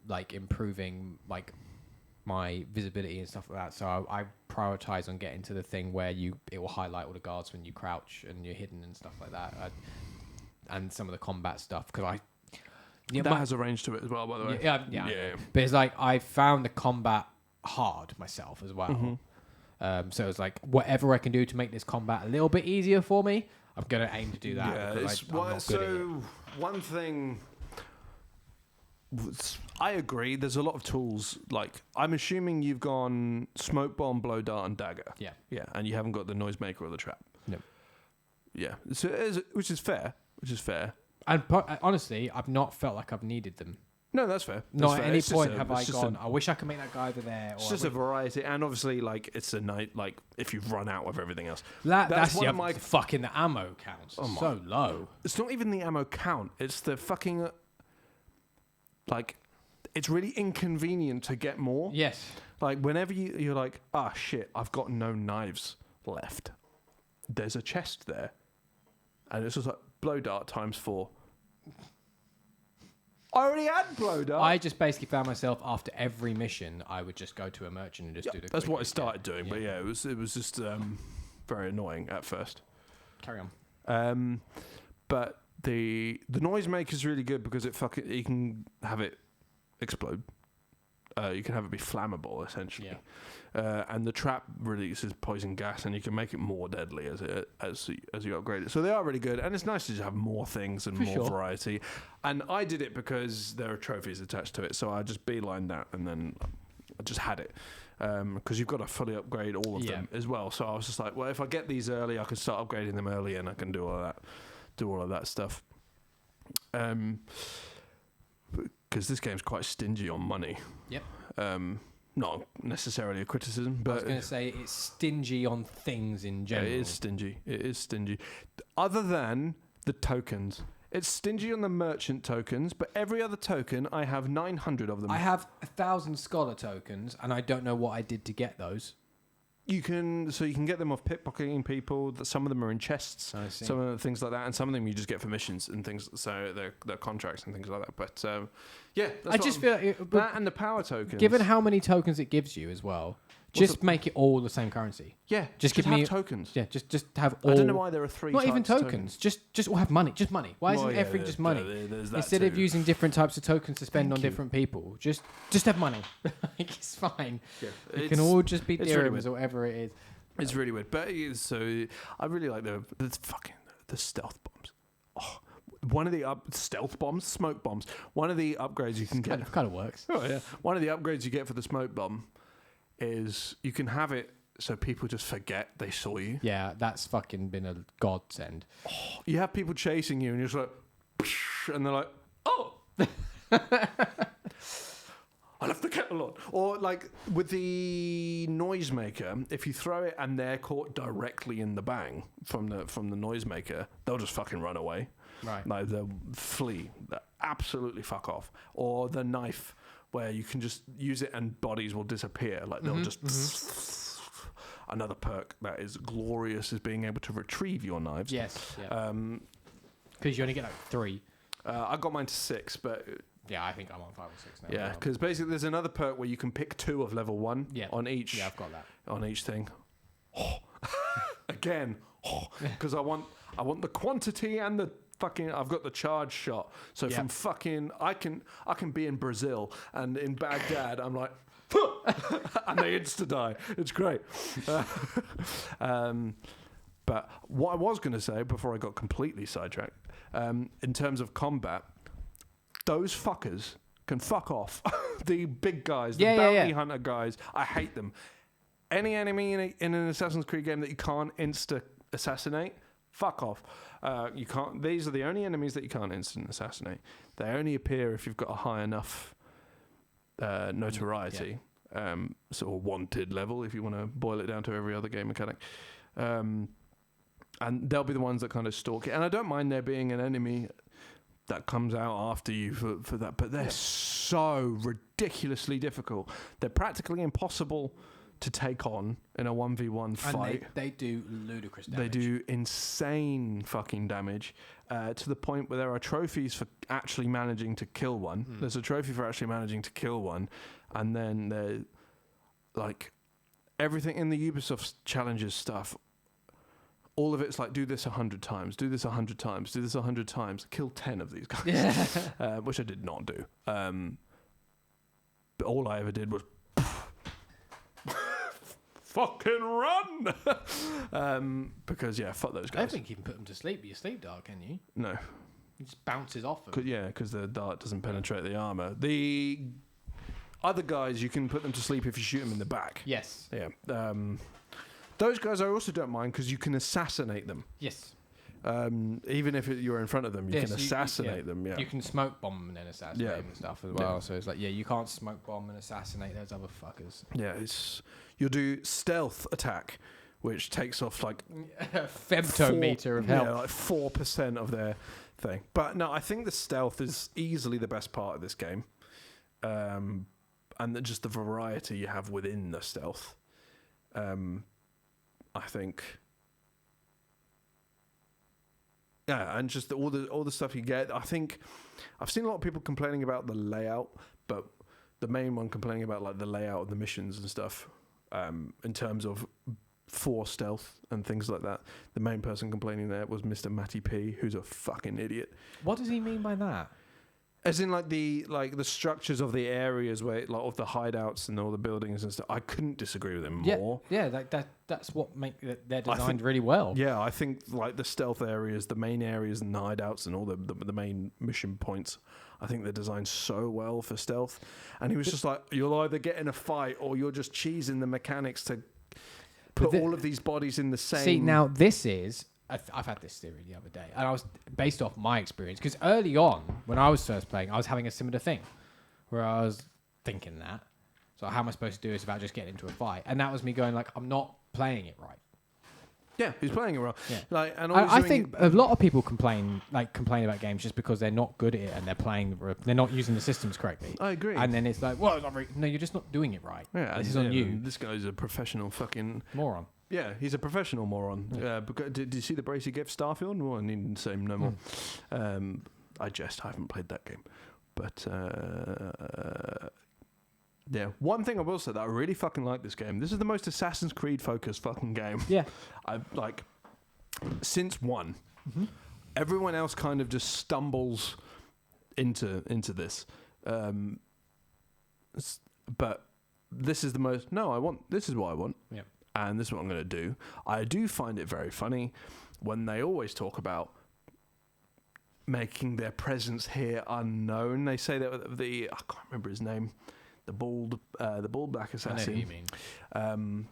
like improving like my visibility and stuff like that. So I prioritize on getting to the thing where it will highlight all the guards when you crouch and you're hidden and stuff like that, and some of the combat stuff because that has a range to it as well, by the way. Yeah. But it's like I found the combat hard myself as well. Mm-hmm. So it's like whatever I can do to make this combat a little bit easier for me, I'm gonna aim to do that. Yeah, I'm not good at it. One thing. I agree. There's a lot of tools. Like, I'm assuming you've gone smoke bomb, blow dart, and dagger. Yeah. Yeah, and you haven't got the noisemaker or the trap. No. Yeah, so which is fair. And honestly, I've not felt like I've needed them. No, that's fair. Not at any point have I gone, I wish I could make that guy over there. It's just a variety, and obviously, like, it's a night, like, if you've run out of everything else. That's one of my fucking the ammo counts. So low. It's not even the ammo count. It's the fucking, like, it's really inconvenient to get more. Yes. Like, whenever you're like, shit, I've got no knives left. There's a chest there. And it's just like, blow dart times 4. I already had blow dart. I just basically found myself after every mission, I would just go to a merchant and just do the. That's what I started doing, but it was just very annoying at first. Carry on. But the noisemaker is really good because you can have it explode. You can have it be flammable essentially. Yeah. And the trap releases poison gas, and you can make it more deadly as you upgrade it. So they are really good, and it's nice to just have more things and more variety. And I did it because there are trophies attached to it, so I just beelined that, and then I just had it because you've got to fully upgrade all of them as well. So I was just like, well, if I get these early, I can start upgrading them early, and I can do all of that stuff. Because this game's quite stingy on money. Yep. Not necessarily a criticism, but I was going to say it's stingy on things in general. It is stingy. Other than the tokens. It's stingy on the merchant tokens, but every other token, I have 900 of them. I have 1,000 scholar tokens, and I don't know what I did to get those. You can get them off pickpocketing people. Some of them are in chests. I see. Some of the things like that, and some of them you just get for missions and things. So they're contracts and things like that. But I just feel like that and the power tokens. Given how many tokens it gives you as well, just make it all the same currency. Yeah, just give me have tokens. Yeah, just have all. I don't know why there are 3. Not even types tokens. Just all have money. Just money. Why isn't everything just money? Instead of using different types of tokens to spend on different people, just have money. It's fine. Yeah, it can all just be dirhams or whatever it is. It's really weird, but so I really like the stealth bombs. Oh, one of the stealth bombs, smoke bombs. One of the upgrades you can get kind of works. Oh yeah, one of the upgrades you get for the smoke bomb is you can have it so people just forget they saw you. Yeah, that's fucking been a godsend. Oh, you have people chasing you, and you're just like, and they're like, oh. I left the kettle on. Or like with the noisemaker, if you throw it and they're caught directly in the bang from the noisemaker, they'll just fucking run away. Right. Like they'll flee. They'll absolutely fuck off. Or the knife, where you can just use it and bodies will disappear. Like they'll just. Another perk that is glorious is being able to retrieve your knives. Yes. Because you only get like 3. I got mine to 6, but Yeah, I think I'm on 5 or 6 now. yeah, because basically there's another perk where you can pick 2 of level 1 on each. Yeah, I've got that. On each thing. Again, because I want the quantity and the fucking. I've got the charge shot, so from fucking I can be in Brazil and in Baghdad I'm like, and they insta die. It's great. But what I was going to say before I got completely sidetracked, in terms of combat, those fuckers can fuck off. The big guys, the bounty hunter guys, I hate them. Any enemy in an Assassin's Creed game that you can't insta-assassinate, fuck off. You can't. These are the only enemies that you can't instant assassinate. They only appear if you've got a high enough notoriety, sort of wanted level, if you want to boil it down to every other game mechanic. And they'll be the ones that kind of stalk it. And I don't mind there being an enemy that comes out after you for that, but they're so ridiculously difficult. They're practically impossible to take on in a 1v1 fight. And they do ludicrous damage. They do insane fucking damage, to the point where there are trophies for actually managing to kill one. There's a trophy for actually managing to kill one, and then they're like everything in the Ubisoft challenges stuff. All of it's like, do this 100 times, do this 100 times, do this 100 times, kill 10 of these guys, which I did not do. But all I ever did was fucking run, because fuck those I guys. don't think you can put them to sleep with your sleep dart, can you? No, It just bounces off them. because the dart doesn't penetrate the armor. The other guys, you can put them to sleep if you shoot them in the back. Yes. Yeah. Those guys I also don't mind because you can assassinate them. Yes. Even if you're in front of them, you can assassinate them. Yeah. You can smoke bomb and then assassinate them and stuff as well. So it's like, you can't smoke bomb and assassinate those other fuckers. Yeah, you'll do stealth attack, which takes off like femtometer of health. Yeah, like 4% of their thing. But no, I think the stealth is easily the best part of this game, and just the variety you have within the stealth. I think, and just all the stuff you get. I think I've seen a lot of people complaining about the layout, but the main one complaining about like the layout of the missions and stuff, in terms of for stealth and things like that. The main person complaining there was Mr. Matty P, who's a fucking idiot. What does he mean by that? As in, like the structures of the areas where, like, of the hideouts and all the buildings and stuff. I couldn't disagree with him more. Yeah, that's what they're designed really well. Yeah, I think like the stealth areas, the main areas, and the hideouts, and all the main mission points. I think they're designed so well for stealth. And he was just like, you'll either get in a fight or you're just cheesing the mechanics to put all of these bodies in the same. See, now this is. I've had this theory the other day, and I was based off my experience, because early on, when I was first playing, I was having a similar thing, where I was thinking that, so how am I supposed to do this without just getting into a fight? And that was me going like, I'm not playing it right. Yeah, he's playing it wrong. Yeah. Like, and I think a lot of people complain about games just because they're not good at it and they're not using the systems correctly. I agree. And then it's like, well, no, you're just not doing it right. Yeah, this is on you. This guy's a professional fucking moron. Yeah, he's a professional moron. Because, did you see the brace he gave Starfield? Well, I needn't say no more. I jest. I haven't played that game. But, yeah. One thing I will say that I really fucking like this game. This is the most Assassin's Creed focused fucking game. Yeah. I've, like, since 1. Mm-hmm. Everyone else kind of just stumbles into this. But this is the most... No, this is what I want. Yeah. And this is what I'm going to do. I do find it very funny when they always talk about making their presence here unknown. They say that I can't remember his name, the bald black assassin. I know who you mean.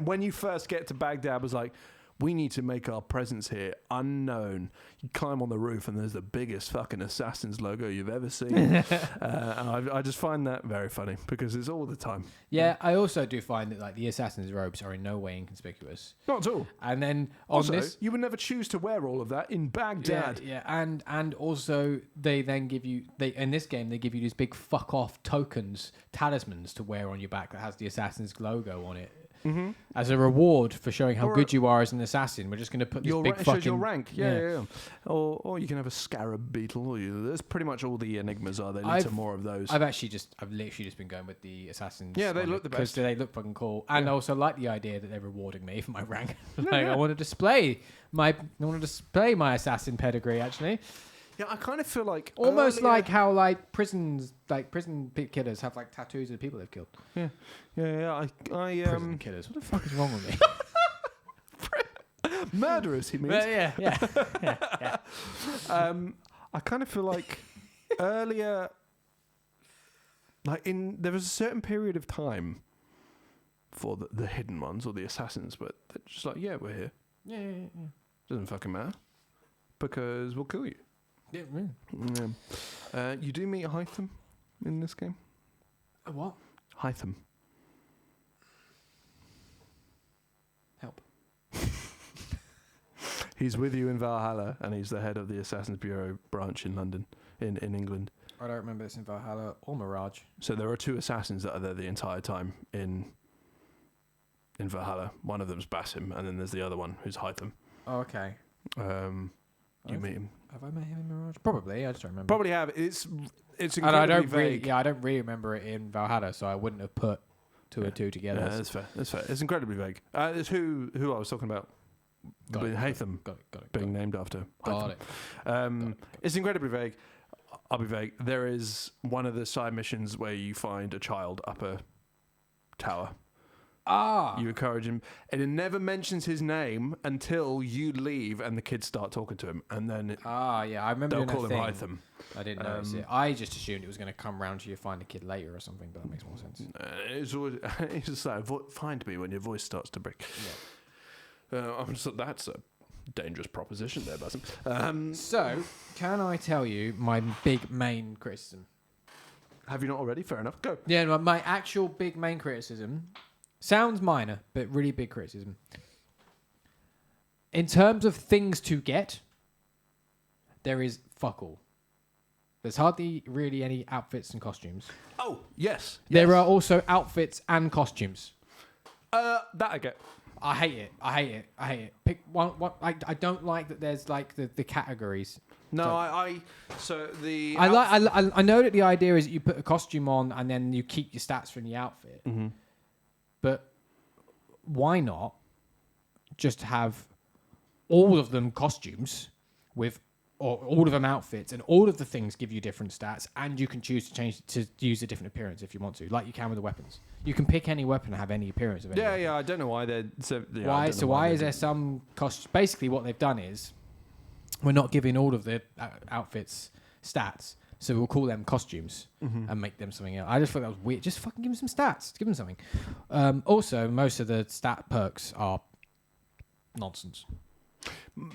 When you first get to Baghdad, it was like, we need to make our presence here unknown. You climb on the roof and there's the biggest fucking Assassin's logo you've ever seen. And I just find that very funny because it's all the time. Yeah, I also do find that like the Assassin's robes are in no way inconspicuous. Not at all. And then also, you would never choose to wear all of that in Baghdad. Yeah, and also they then give you in this game they give you these big fuck off talismans to wear on your back that has the Assassin's logo on it. as a reward for showing how Or good you are as an assassin. We're just going to put this big it fucking shows your rank. Yeah. Or you can have a scarab beetle. That's pretty much all the enigmas are. They lead to more of those. I've literally just been going with the assassins. Yeah, they look the because best. they look fucking cool, and I also like the idea that they're rewarding me for my rank. I want to display my assassin pedigree. Actually, Yeah, I kind of feel like almost like how prison killers have tattoos of the people they've killed. Yeah. I Prison killers. What the fuck is wrong with me? murderers. He means. yeah. I kind of feel like earlier, there was a certain period of time for the hidden ones or the assassins, but they're just like, yeah, we're here. Yeah. Doesn't fucking matter because we'll kill you. Yeah, really. Yeah. You do meet Hytham in this game. A what? Hytham. Help. He's with you in Valhalla, and he's the head of the Assassin's Bureau branch in London, in England. I don't remember this in Valhalla or Mirage. So there are two assassins that are there the entire time in Valhalla. One of them's Basim, and then there's the other one who's Hytham. Oh, okay. You meet him. Have I met him in Mirage? Probably. I just don't remember. Probably have. It's And I incredibly don't vague. I don't really remember it in Valhalla, so I wouldn't have put two and two together. Yeah, that's fair. It's incredibly vague. It's who I was talking about. Hytham Got it. being named after. Got Hytham. it. It's incredibly vague. I'll be vague. There is one of the side missions where you find a child up a tower. You encourage him, and it never mentions his name until you leave and the kids start talking to him, and then yeah, I remember they'll doing call that him thing. Hytham. I didn't notice it. I just assumed it was going to come round to you find a kid later or something, but that makes more sense. It's always it's just like find me when your voice starts to break. That's a dangerous proposition there, Basim. So, can I tell you my big main criticism? Have you not already? Fair enough. Go. Yeah, my actual big main criticism sounds minor, but really big criticism. In terms of things to get, there is fuck all. There's hardly really any outfits and costumes. Oh, yes. There are also outfits and costumes. That I get. I hate it. Pick one. I don't like that. There's the categories. No, so, I know that the idea is that you put a costume on and then you keep your stats from the outfit. Mm-hmm. But why not just have all of them costumes or all of them outfits, and all of the things give you different stats, and you can choose to use a different appearance if you want to, like you can with the weapons. You can pick any weapon and have any appearance of any weapon. Yeah, I don't know why they're... Why is there some cost? Basically, what they've done is we're not giving all of the outfits stats, so we'll call them costumes and make them something else. I just thought that was weird. Just fucking give them some stats. Give them something. Also, most of the stat perks are nonsense.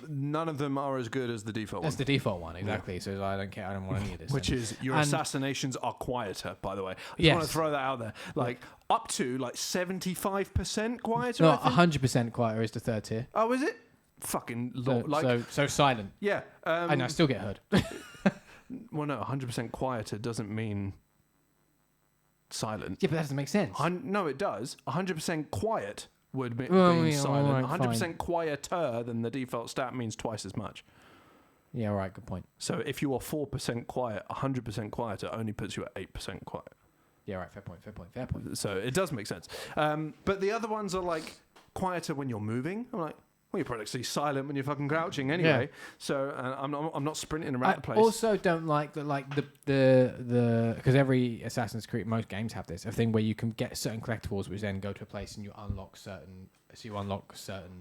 None of them are as good as the default That's one. the default one, exactly. Yeah. So I don't care. I don't want any of this. Which is your assassinations are quieter, by the way. I just want to throw that out there. Up to 75% quieter. No, 100% quieter is the third tier. Oh, is it? Fucking lord. So silent. Yeah. And I still get heard. Well, no, 100% quieter doesn't mean silent. Yeah, but that doesn't make sense. No, it does. 100% quiet would be Right, silent. 100% fine. quieter than the default stat means twice as much. Yeah, all right, good point. So if you are 4% quiet, 100% quieter only puts you at 8% quiet. Yeah, right, fair point. So it does make sense. But the other ones are quieter when you're moving. I'm like, well, you're practically silent when you're fucking crouching anyway. Yeah. So I'm not sprinting around the place. I also don't like that, the because every Assassin's Creed, most games have this, a thing where you can get certain collectibles, which then go to a place and you unlock certain.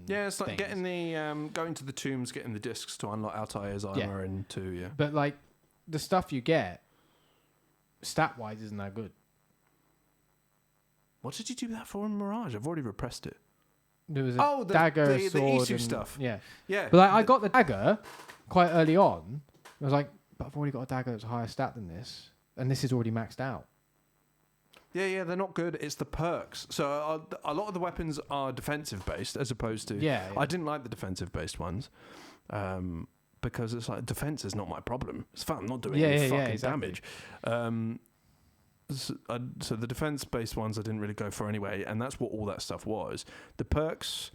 Yeah, it's like things. getting the going to the tombs, getting the discs to unlock Altair's armor and to. Yeah. But the stuff you get, stat wise, isn't that good. What did you do that for in Mirage? I've already repressed it. There was a dagger, sword, the Isu and stuff. Yeah. But I got the dagger quite early on. I was like, but I've already got a dagger that's a higher stat than this, and this is already maxed out. Yeah, they're not good. It's the perks. So a lot of the weapons are defensive based, as opposed to. Yeah. I didn't like the defensive based ones, because it's defense is not my problem. It's fun. I'm not doing any fucking damage. So the defense-based ones I didn't really go for anyway, and that's what all that stuff was. The perks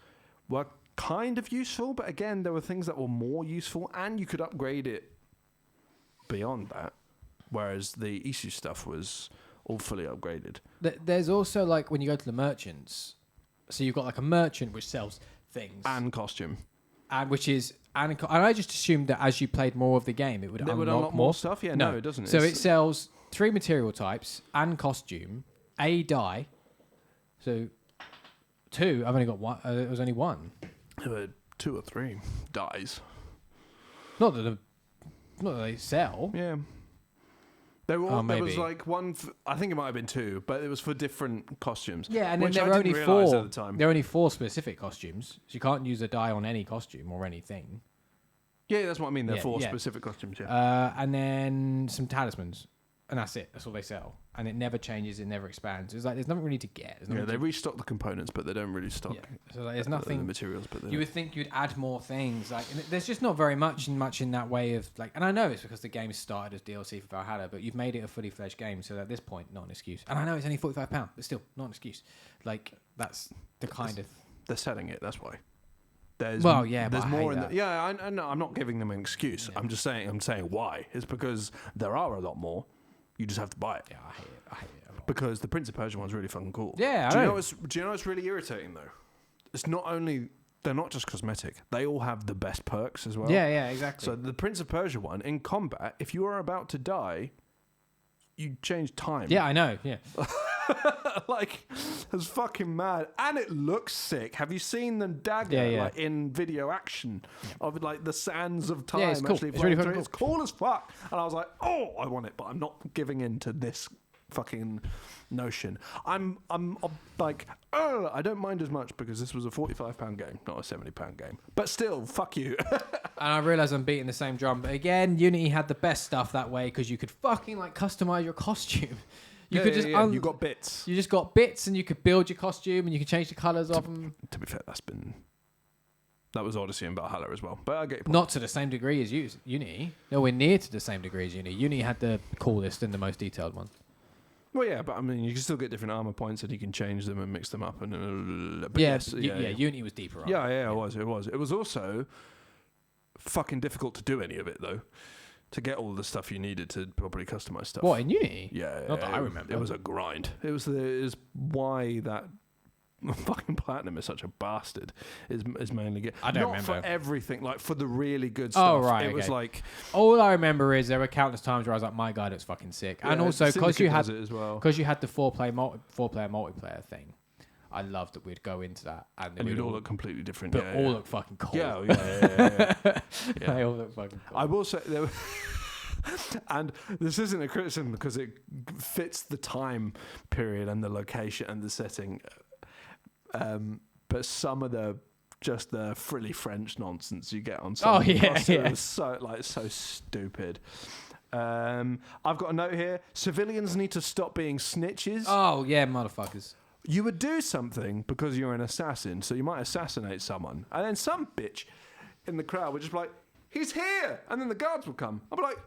were kind of useful, but again, there were things that were more useful, and you could upgrade it beyond that, whereas the issue stuff was all fully upgraded. There's also, like, when you go to the merchants, so you've got, like, a merchant which sells things. And costume. And I just assumed that as you played more of the game, it would unlock more stuff? Yeah, no, it doesn't. So it sells 3 material types and costume, a die. So 2, I've only got 1. It was only 1. There were 2 or 3 dies. Not that they sell. Yeah. There was maybe. like one. I think it might have been 2, but it was for different costumes. Yeah, and then which there I are only didn't realise 4. at the time. There are only 4 specific costumes, so you can't use a die on any costume or anything. Yeah, that's what I mean. There are 4 yeah. specific costumes. Yeah. And then some talismans, and that's it. That's all they sell, and it never changes. It never expands. It's like there's nothing really to get. They restock the components, but they don't really stock. Yeah. So like, there's nothing. The materials, but You would think you'd add more things. Like, and there's just not very much in that way of like. And I know it's because the game started as DLC for Valhalla, but you've made it a fully fledged game. So at this point, not an excuse. And I know it's only £45, but still not an excuse. Like that's the kind of. They're selling it. That's why. There's more in the, yeah. I know. I'm not giving them an excuse. Yeah. I'm saying why. It's because there are a lot more. You just have to buy it. Yeah, I hate it a lot. Because the Prince of Persia one's really fucking cool. Yeah, do you know what's really irritating though? It's not only they're not just cosmetic. They all have the best perks as well. Yeah, exactly. So the Prince of Persia one in combat, if you are about to die, you change time. Yeah, I know. Yeah. Like, it's fucking mad, and it looks sick. Have you seen the dagger like in video action of like the sands of time? Yeah, it's cool. Actually, it's really cool. It's cool as fuck. And I was like, oh, I want it, but I'm not giving in to this fucking notion. I'm like, oh, I don't mind as much because this was a £45 game, not a £70 game. But still, fuck you. And I realise I'm beating the same drum, but again, Unity had the best stuff that way because you could fucking like customize your costume. You you got bits. You just got bits, and you could build your costume, and you could change the colours of them. To be fair, that was Odyssey and Valhalla as well. But I get your point. Not to the same degree as Unity. Nowhere near to the same degree as Unity. Unity had the coolest and the most detailed one. Well, yeah, but I mean, you can still get different armor points, and you can change them and mix them up. And Unity was deeper. It was. It was also fucking difficult to do any of it though. To get all the stuff you needed to properly customize stuff. What, in Unity? Yeah. Not that I remember. It was a grind. It was why that fucking Platinum is such a bastard. Is mainly I don't remember. Not for everything, like for the really good stuff. Oh, right. It was like... All I remember is there were countless times where I was like, my God, it's fucking sick. Yeah, and also, because you had the 4-player multiplayer thing, I loved that we'd go into that and we'd all look completely different. But all look fucking cool. Yeah. They all look fucking cool. I will say there were and this isn't a criticism because it fits the time period and the location and the setting. But some of the frilly French nonsense you get on some is so stupid. I've got a note here. Civilians need to stop being snitches. Oh yeah, motherfuckers. You would do something because you're an assassin, so you might assassinate someone. And then some bitch in the crowd would just be like, he's here! And then the guards would come. I'd be like,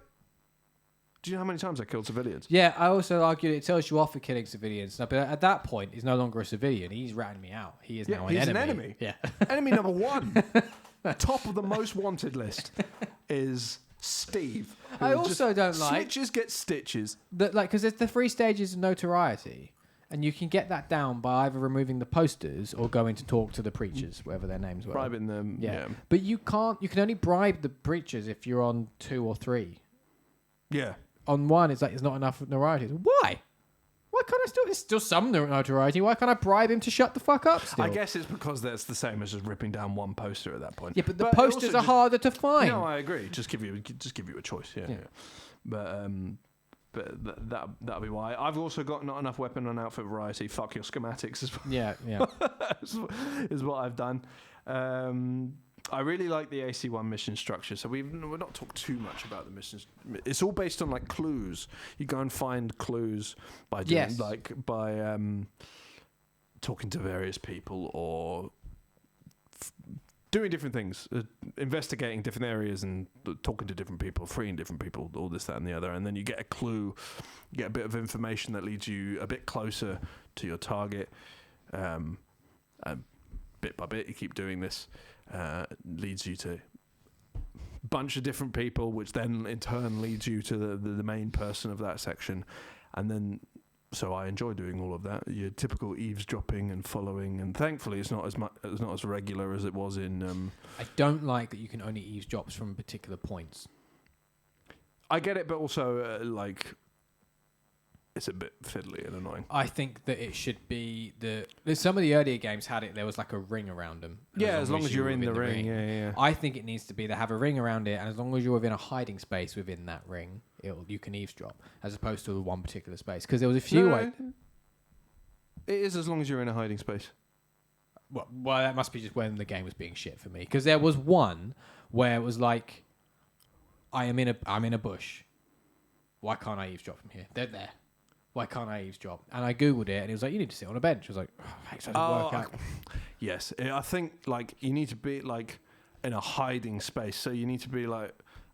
do you know how many times I killed civilians? Yeah, I also argued it tells you off for killing civilians. But at that point, he's no longer a civilian. He's ratting me out. He is now an enemy. He's an enemy. Yeah. Enemy number 1. Top of the most wanted list is Steve. I also don't like... Snitches get stitches. Because there's the 3 stages of notoriety. And you can get that down by either removing the posters or going to talk to the preachers, whatever their names were. Bribing them, yeah. But you can only bribe the preachers if you're on 2 or 3. Yeah. On 1, it's like there's not enough notoriety. Why? Why can't I still... There's still some notoriety. Why can't I bribe him to shut the fuck up still? I guess it's because that's the same as just ripping down one poster at that point. Yeah, but the posters are harder to find. No, I agree. Just give you a choice, yeah. But that'll be why. I've also got not enough weapon and outfit variety. Fuck your schematics as well. Yeah. is what I've done. I really like the AC1 mission structure. So we're not talked too much about the missions. It's all based on like clues. You go and find clues by doing, talking to various people or doing different things, investigating different areas and talking to different people, freeing different people, all this, that, and the other. And then you get a clue, you get a bit of information that leads you a bit closer to your target. And bit by bit, you keep doing this, leads you to a bunch of different people, which then in turn leads you to the main person of that section. And then, so I enjoy doing all of that. Your typical eavesdropping and following, and thankfully it's not as regular as it was in. I don't like that you can only eavesdrop from particular points. I get it, but also it's a bit fiddly and annoying. I think that it should be some of the earlier games had it. There was like a ring around them. Yeah, as long as you're in the ring. Yeah. I think it needs to be they have a ring around it, and as long as you're within a hiding space within that ring, you can eavesdrop, as opposed to the one particular space. Because there was a few. No, it is as long as you're in a hiding space. Well, that must be just when the game was being shit for me. Because there was one where it was like, I'm in a bush. Why can't I eavesdrop from here? They're there. Why can't I eavesdrop? And I Googled it, and it was like, you need to sit on a bench. I was like, that doesn't work out. Yes, I think you need to be in a hiding space. So you need to be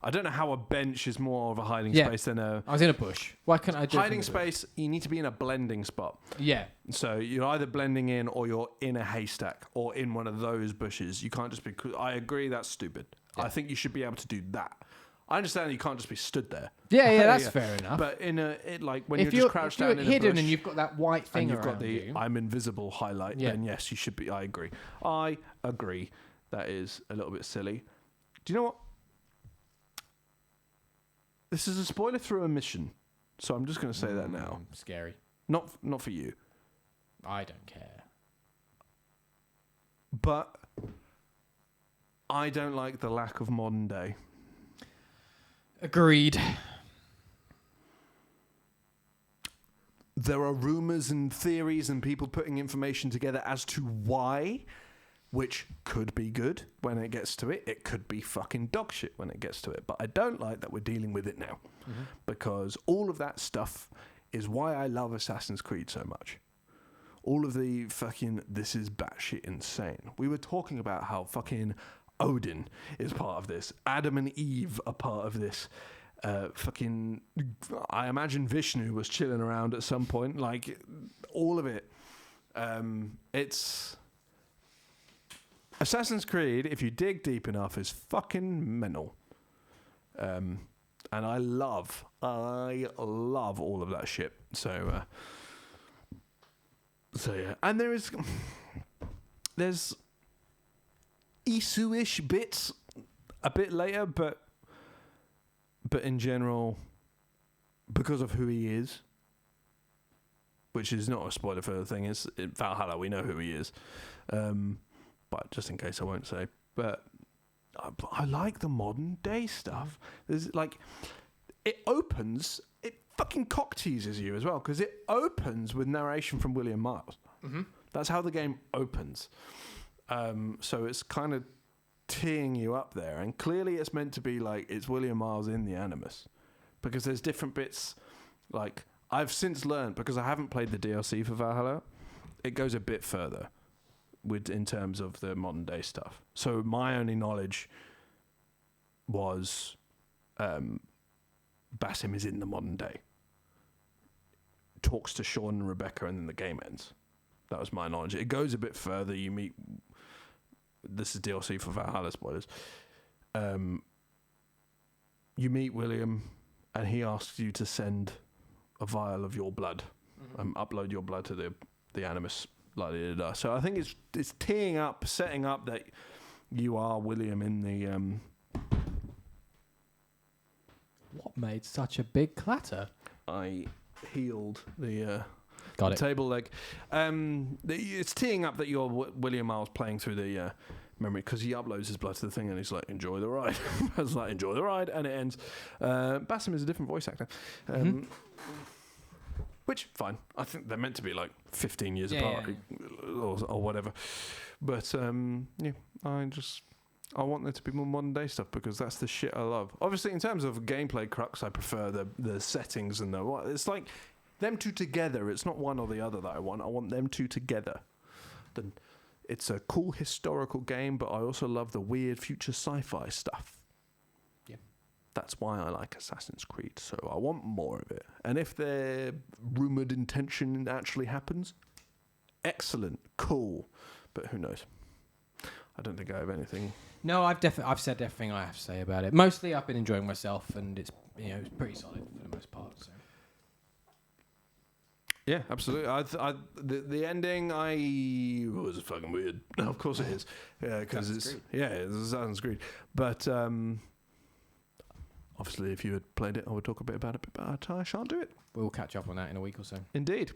I don't know how a bench is more of a hiding space than a... I was in a bush. Why can't I do hiding space? You need to be in a blending spot. Yeah. So you're either blending in, or you're in a haystack, or in one of those bushes. You can't just be... I agree, that's stupid. Yeah. I think you should be able to do that. I understand you can't just be stood there. Yeah, that's fair enough. But when you're just crouched down in a bush... If you're hidden and you've got that white thing and you've got the you. I'm invisible highlight, then yes, you should be... I agree. That is a little bit silly. Do you know what? This is a spoiler through a mission, so I'm just going to say that now. Scary. Not for you. I don't care. But I don't like the lack of modern day. Agreed. There are rumors and theories and people putting information together as to why, which could be good when it gets to it. It could be fucking dog shit when it gets to it. But I don't like that we're dealing with it now. Mm-hmm. Because all of that stuff is why I love Assassin's Creed so much. All of the fucking, this is batshit insane. We were talking about how fucking Odin is part of this. Adam and Eve are part of this. I imagine Vishnu was chilling around at some point. All of it. It's... Assassin's Creed, if you dig deep enough, is fucking mental. And I love all of that shit. So yeah. And there's Isu-ish bits a bit later, but in general, because of who he is, which is not a spoiler for the thing, it's in Valhalla, we know who he is. But just in case I won't say. But I like the modern day stuff. There's it fucking cock teases you as well, because it opens with narration from William Miles. Mm-hmm. That's how the game opens. So it's kind of teeing you up there, and clearly it's meant to be it's William Miles in the Animus, because there's different bits. I've since learned, because I haven't played the DLC for Valhalla, it goes a bit further in terms of the modern day stuff. So my only knowledge was Basim is in the modern day, talks to Sean and Rebecca, and then the game ends. That was my knowledge. It goes a bit further. You meet... This is DLC for Valhalla, spoilers. You meet William, and he asks you to send a vial of your blood, upload your blood to the Animus. So I think it's teeing up, setting up that you are William in the... What made such a big clatter? I healed the Got it. table leg. It's teeing up that you're William Miles playing through the memory, because he uploads his blood to the thing, and he's like, enjoy the ride. I was like, enjoy the ride, and it ends. Basim is a different voice actor. Which, fine. I think they're meant to be 15 years apart or whatever. But, I want there to be more modern day stuff, because that's the shit I love. Obviously, in terms of gameplay crux, I prefer the settings and it's them two together. It's not one or the other that I want. I want them two together. it's a cool historical game, but I also love the weird future sci-fi stuff. Yeah. That's why I like Assassin's Creed, so I want more of it. And if their rumoured intention actually happens, excellent, cool. But who knows? I don't think I have anything. No, I've said everything I have to say about it. Mostly, I've been enjoying myself, and it's it's pretty solid for the most part. So. Yeah, absolutely. The ending, it was fucking weird. Of course it is. Yeah, because it's Assassin's Creed. But obviously, if you had played it, I would talk a bit about it. But I shan't do it. We'll catch up on that in a week or so. Indeed.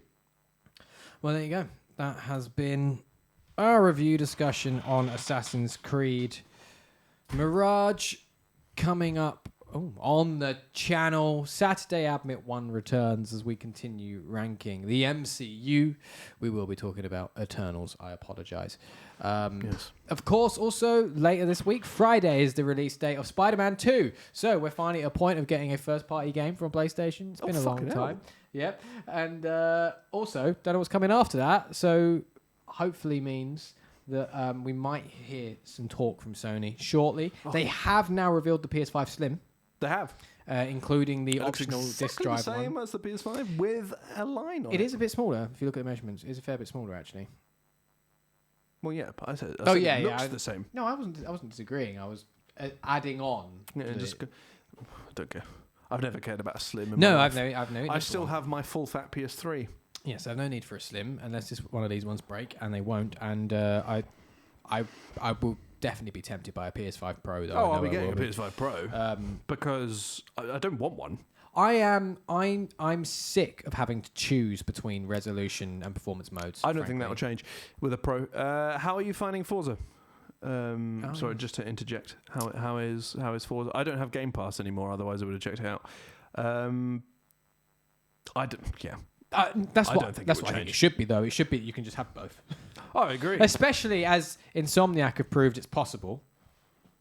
Well, there you go. That has been our review discussion on Assassin's Creed Mirage, coming up on the channel. Saturday Admit 1 returns as we continue ranking the MCU. We will be talking about Eternals. I apologize. Yes. Of course, also later this week, Friday is the release date of Spider-Man 2. So we're finally at a point of getting a first-party game from PlayStation. It's been a long time. Yep. And also, don't know what's coming after that. So hopefully means that we might hear some talk from Sony shortly. They have now revealed the PS5 Slim. They have. Including the optional disc drive the same one. as the PS5 with a line on it. It is a bit smaller if you look at the measurements. It is a fair bit smaller actually. Well, yeah, but I said it looks the same. No, I wasn't disagreeing. I was adding on. Yeah, I don't care. I've never cared about a Slim. I've no. I still have my full fat PS3. Yes, I have no need for a Slim unless just one of these ones break, and they won't. And I will definitely be tempted by a PS5 Pro though. I'll be getting a PS5 Pro because I don't want one. I'm sick of having to choose between resolution and performance modes. I don't think that will change with a Pro. How are you finding Forza? Sorry, just to interject. How is Forza? I don't have Game Pass anymore. Otherwise, I would have checked it out. I don't. Yeah. That's what I think it should be, though. It should be you can just have both. Oh, I agree. Especially as Insomniac have proved it's possible.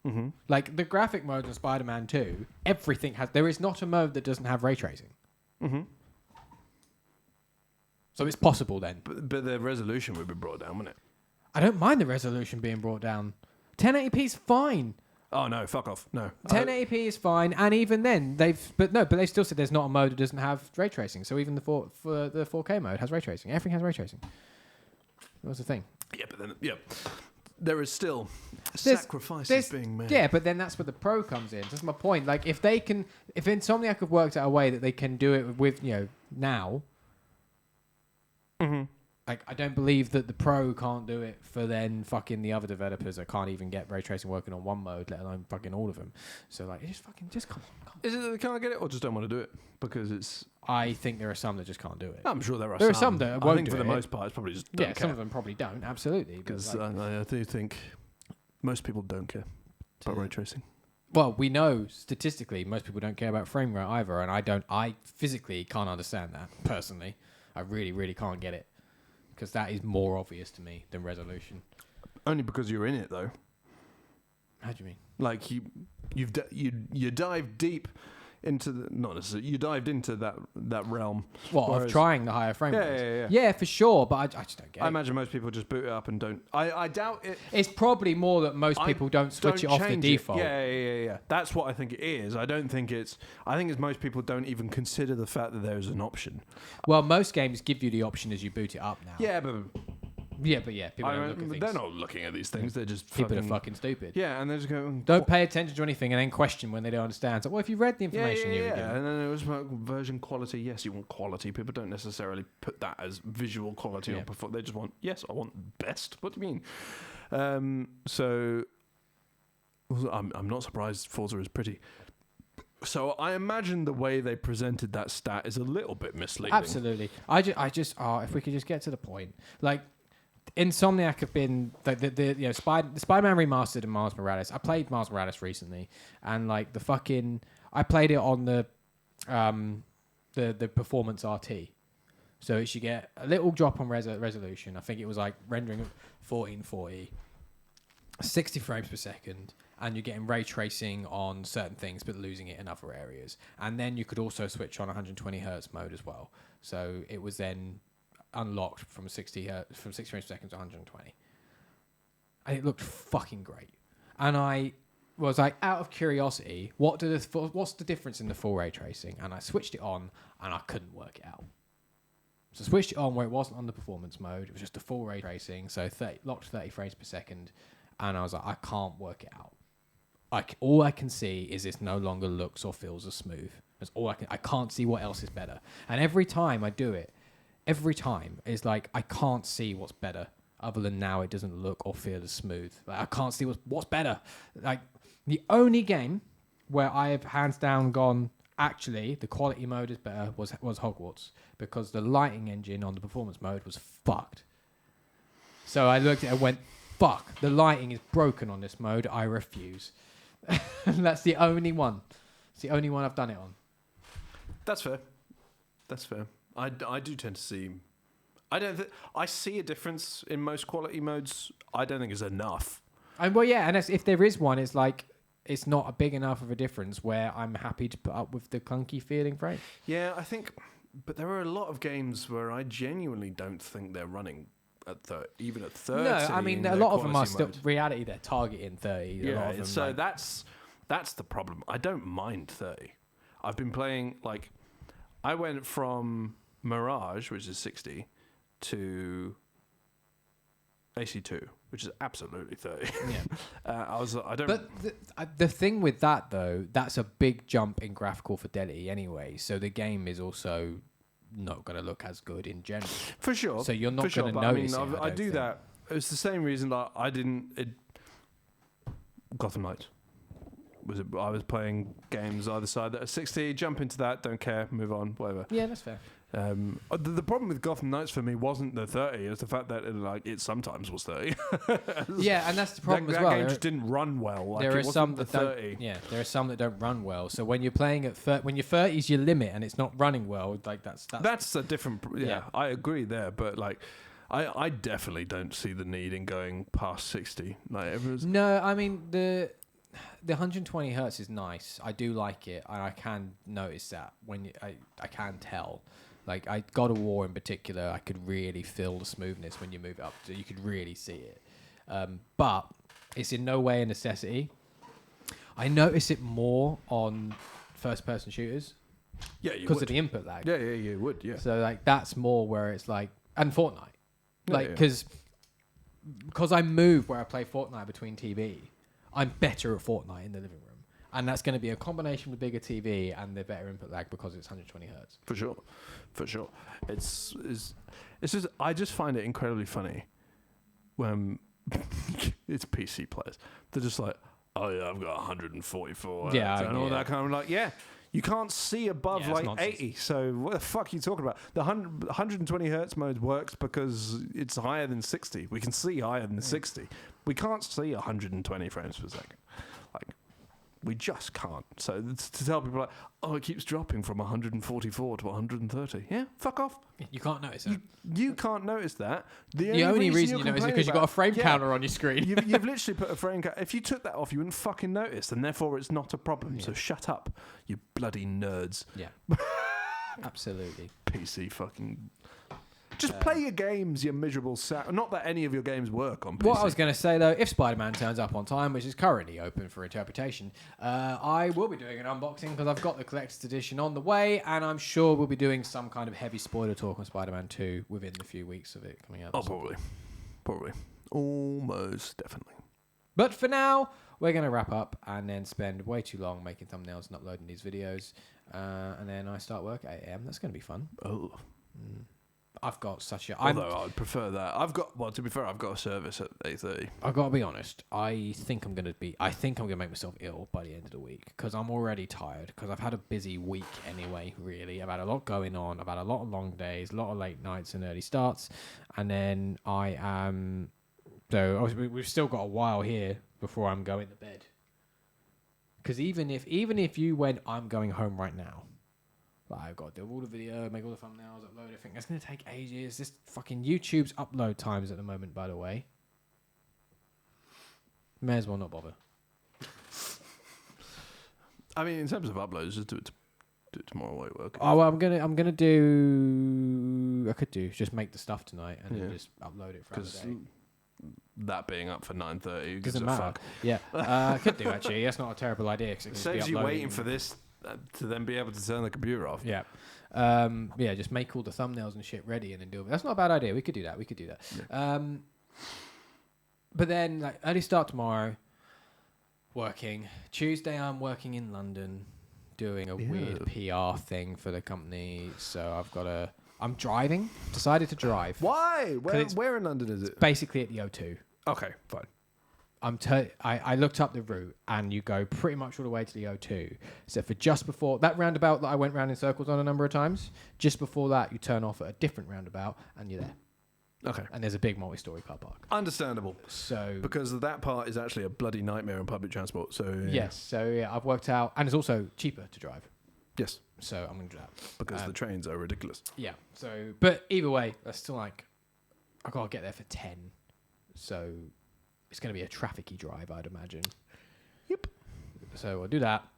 Mm-hmm. Like the graphic mode in Spider-Man 2, everything has. There is not a mode that doesn't have ray tracing. Mm-hmm. So it's possible then. But the resolution would be brought down, wouldn't it? I don't mind the resolution being brought down. 1080p is fine. Oh no, fuck off. No. 1080p is fine, and even then they've they still said there's not a mode that doesn't have ray tracing. So even the 4K mode has ray tracing. Everything has ray tracing. What's the thing? Yeah, but then there is still sacrifices being made. Yeah, but then that's where the Pro comes in. That's my point. Like if Insomniac have worked out a way that they can do it with now. Mm-hmm. Like I don't believe that the Pro can't do it for then fucking the other developers that can't even get ray tracing working on one mode, let alone fucking all of them. So like, just come on. Is it that they can't get it, or just don't want to do it because it's? I think there are some that just can't do it. I'm sure there are. There are some that won't. I think do for the it. most part, it's probably just don't care. Some of them probably don't. Absolutely, because I do think most people don't care about ray tracing. Well, we know statistically most people don't care about frame rate either, and I physically can't understand that personally. I really, really can't get it. Because that is more obvious to me than resolution. Only because you're in it, though. How do you mean? Like you dive deep into you dived into that realm. What, of trying the higher frame rates? Yeah. Yeah, for sure, but I just don't get it. I imagine most people just boot it up and don't. I doubt it. It's probably more that most people don't switch it off the default. Yeah. That's what I think it is. I don't think it's. I think it's most people don't even consider the fact that there's an option. Well, most games give you the option as you boot it up now. Yeah, but people don't look at things. They're not looking at these things. They're just people are fucking stupid. Yeah, and they just go. Don't pay attention to anything and then question when they don't understand. So, well, if you read the information you were given. And then it was about version quality. Yes, you want quality. People don't necessarily put that as visual quality or perform. They just want. Yes, I want best. What do you mean? So I'm not surprised Forza is pretty. So I imagine the way they presented that stat is a little bit misleading. Absolutely. I just if we could just get to the point, like. Insomniac have been the Spider-Man remastered and Miles Morales. I played Miles Morales recently, and like I played it on the performance RT, so it should get a little drop on resolution. I think it was like rendering 1440, 60 frames per second, and you're getting ray tracing on certain things, but losing it in other areas. And then you could also switch on 120 hertz mode as well. So it was then unlocked from 60 frames per second to 120. and it looked fucking great. And I was like, out of curiosity, what's the difference in the full ray tracing? And I switched it on, and I couldn't work it out. So I switched it on where it wasn't on the performance mode. It was just the full ray tracing, so locked 30 frames per second. And I was like, I can't work it out. All I can see is this no longer looks or feels as smooth. That's all I can't see what else is better. And every time I do it, it's like I can't see what's better other than now it doesn't look or feel as smooth. Like, I can't see what's better. Like the only game where I have hands down gone, actually the quality mode is better was Hogwarts, because the lighting engine on the performance mode was fucked. So I looked at it and went, fuck, the lighting is broken on this mode. I refuse. That's the only one. It's the only one I've done it on. That's fair. That's fair. I do tend to see. I see a difference in most quality modes. I don't think it's enough. And well, yeah, and if there is one, it's like it's not a big enough of a difference where I'm happy to put up with the clunky feeling frame. Yeah, I think. But there are a lot of games where I genuinely don't think they're running at even at 30. No, I mean a lot of them are still reality. They're targeting 30. Yeah, a lot of them, so that's the problem. I don't mind 30. I've been playing I went from Mirage, which is 60, to AC2, which is absolutely 30. Yeah. But the thing with that though, that's a big jump in graphical fidelity anyway. So the game is also not going to look as good in general. For sure. So you're not going to notice it. I do that. It's the same reason that I didn't. Gotham Knights. I was playing games either side that are 60, jump into that, don't care, move on, whatever. Yeah, that's fair. The problem with Gotham Knights for me wasn't the 30, it was the fact that it sometimes was 30. Yeah, and that's the problem as well. That game just didn't run well. There are some that don't. Yeah, there are some that don't run well. So when you're playing when your 30 is your limit and it's not running well, that's a different. Yeah, I agree there, but I definitely don't see the need in going past 60. No, I mean the 120 hertz is nice. I do like it, and I can notice that when I can tell. Like God of War in particular, I could really feel the smoothness when you move it up. So you could really see it. But it's in no way a necessity. I notice it more on first-person shooters. Yeah, because of the input lag. Yeah, you would. Yeah. So that's more where it's and Fortnite, because I move where I play Fortnite between TV. I'm better at Fortnite in the living room. And that's going to be a combination with bigger TV and the better input lag because it's 120 hertz. For sure. It's just, I just find it incredibly funny when it's PC players. They're just like, oh yeah, I've got 144. And all that kind of you can't see above 80. So what the fuck are you talking about? The 120 hertz mode works because it's higher than 60. We can see higher than 60. We can't see 120 frames per second. We just can't. So to tell people it keeps dropping from 144 to 130. Yeah, fuck off. You can't notice it. You can't notice that. The only reason you notice it is because you've got a frame counter on your screen. You've literally put a frame counter. If you took that off, you wouldn't fucking notice, and therefore it's not a problem. Yeah. So shut up, you bloody nerds. Yeah. Absolutely. PC fucking... Just play your games, you miserable Not that any of your games work on PC. What I was going to say, though, if Spider-Man turns up on time, which is currently open for interpretation, I will be doing an unboxing because I've got the collector's edition on the way, and I'm sure we'll be doing some kind of heavy spoiler talk on Spider-Man 2 within the few weeks of it coming out. Oh, probably. Almost definitely. But for now, we're going to wrap up and then spend way too long making thumbnails and uploading these videos, and then I start work at 8 a.m. That's going to be fun. Oh. I've got such a... Although I'd prefer that. To be fair, I've got a service at 8:30. I've got to be honest. I think I'm going to make myself ill by the end of the week because I'm already tired because I've had a busy week anyway, really. I've had a lot going on. I've had a lot of long days, a lot of late nights and early starts. And then I am... So obviously we've still got a while here before I'm going to bed. Because even if you went, I'm going home right now, I've got to do all the video, make all the thumbnails, upload everything. That's going to take ages. This fucking YouTube's upload times at the moment, by the way. May as well not bother. I mean, in terms of uploads, just do it tomorrow while you work. Oh, well, I'm gonna do. I could do just make the stuff tonight and then just upload it for the day. that being up for 9:30. Who gives Doesn't a matter. fuck? Yeah, could do actually. That's not a terrible idea. 'Cause it It can just be saves you uploading. waiting for this to then be able to turn the computer off. Yeah. Yeah, just make all the thumbnails and shit ready and then do it. That's not a bad idea. We could do that. Yeah. But then, like, early start tomorrow, working. Tuesday, I'm working in London, doing a weird PR thing for the company. So I'm driving. Decided to drive. Why? Where in London is it? Basically at the O2. Okay, fine. I looked up the route, and you go pretty much all the way to the O2, except for just before that roundabout that I went round in circles on a number of times. Just before that, you turn off at a different roundabout, and you're there. Okay. And there's a big multi-story car park. Understandable. So Because that part is actually a bloody nightmare on public transport. So yeah. yes, so yeah, I've worked out, and it's also cheaper to drive. Yes. So I'm gonna do that Because the trains are ridiculous. Yeah. So, but either way, that's still like I gotta get there for 10. So it's gonna be a trafficy drive, I'd imagine. Yep. So I'll do that.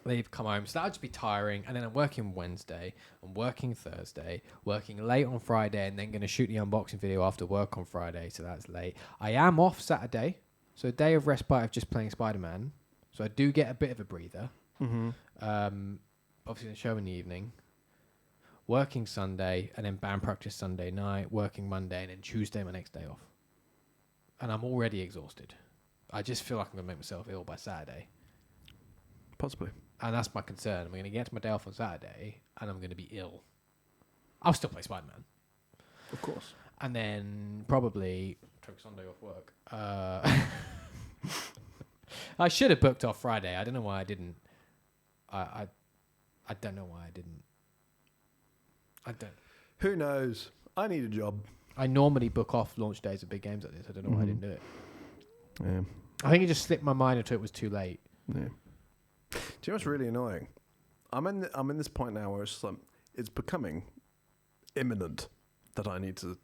Leave, come home. So that'll just be tiring. And then I'm working Wednesday. I'm working Thursday. Working late on Friday, and then gonna shoot the unboxing video after work on Friday. So that's late. I am off Saturday. So a day of respite of just playing Spider-Man. So I do get a bit of a breather. Mm-hmm. Obviously the show in the evening. Working Sunday, and then band practice Sunday night. Working Monday, and then Tuesday my next day off. And I'm already exhausted. I just feel like I'm gonna make myself ill by Saturday. Possibly. And that's my concern. I'm going to get to my day off on Saturday, and I'm going to be ill. I'll still play Spider-Man. Of course. And then probably take Sunday off work. I should have booked off Friday. I don't know why I didn't. I don't know why I didn't. I don't. Who knows? I need a job. I normally book off launch days of big games like this. I don't know why I didn't do it. Yeah. I think it just slipped my mind until it was too late. Yeah. Do you know what's really annoying? I'm in this point now where it's just like, it's becoming imminent that I need to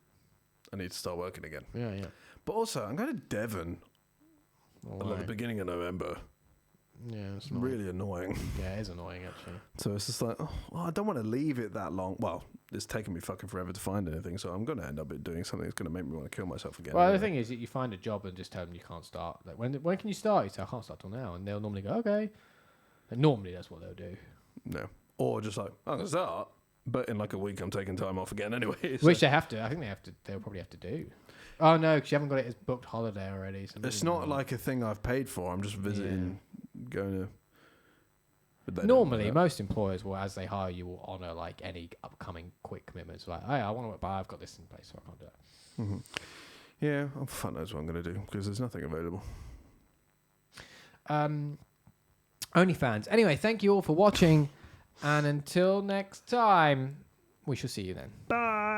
start working again. Yeah, yeah. But also, I'm going to Devon Well, at the beginning of November. Yeah, it's It's really annoying. Yeah, it is annoying actually. So it's just like, oh, well, I don't want to leave it that long. Well, it's taken me fucking forever to find anything, so I'm going to end up doing something that's going to make me want to kill myself again. Well, anyway. the thing is that you find a job and just tell them you can't start. Like, when can you start? You say, I can't start till now. And they'll normally go, okay. And normally that's what they'll do. No. Or just like, I'm going to start, but in like a week I'm taking time off again anyway. So. Which they have to. I think they'll probably have to do. Oh, no, because you haven't got it as booked holiday already. So It's not like a thing I've paid for. I'm just visiting, going to... Normally, most employers will, as they hire you, will honour like any upcoming quick commitments. Like, hey, I want to work, but I've got this in place, so I can't do that. Mm-hmm. Yeah, fuck knows what I'm going to do because there's nothing available. OnlyFans. Anyway, thank you all for watching, and until next time, we shall see you then. Bye.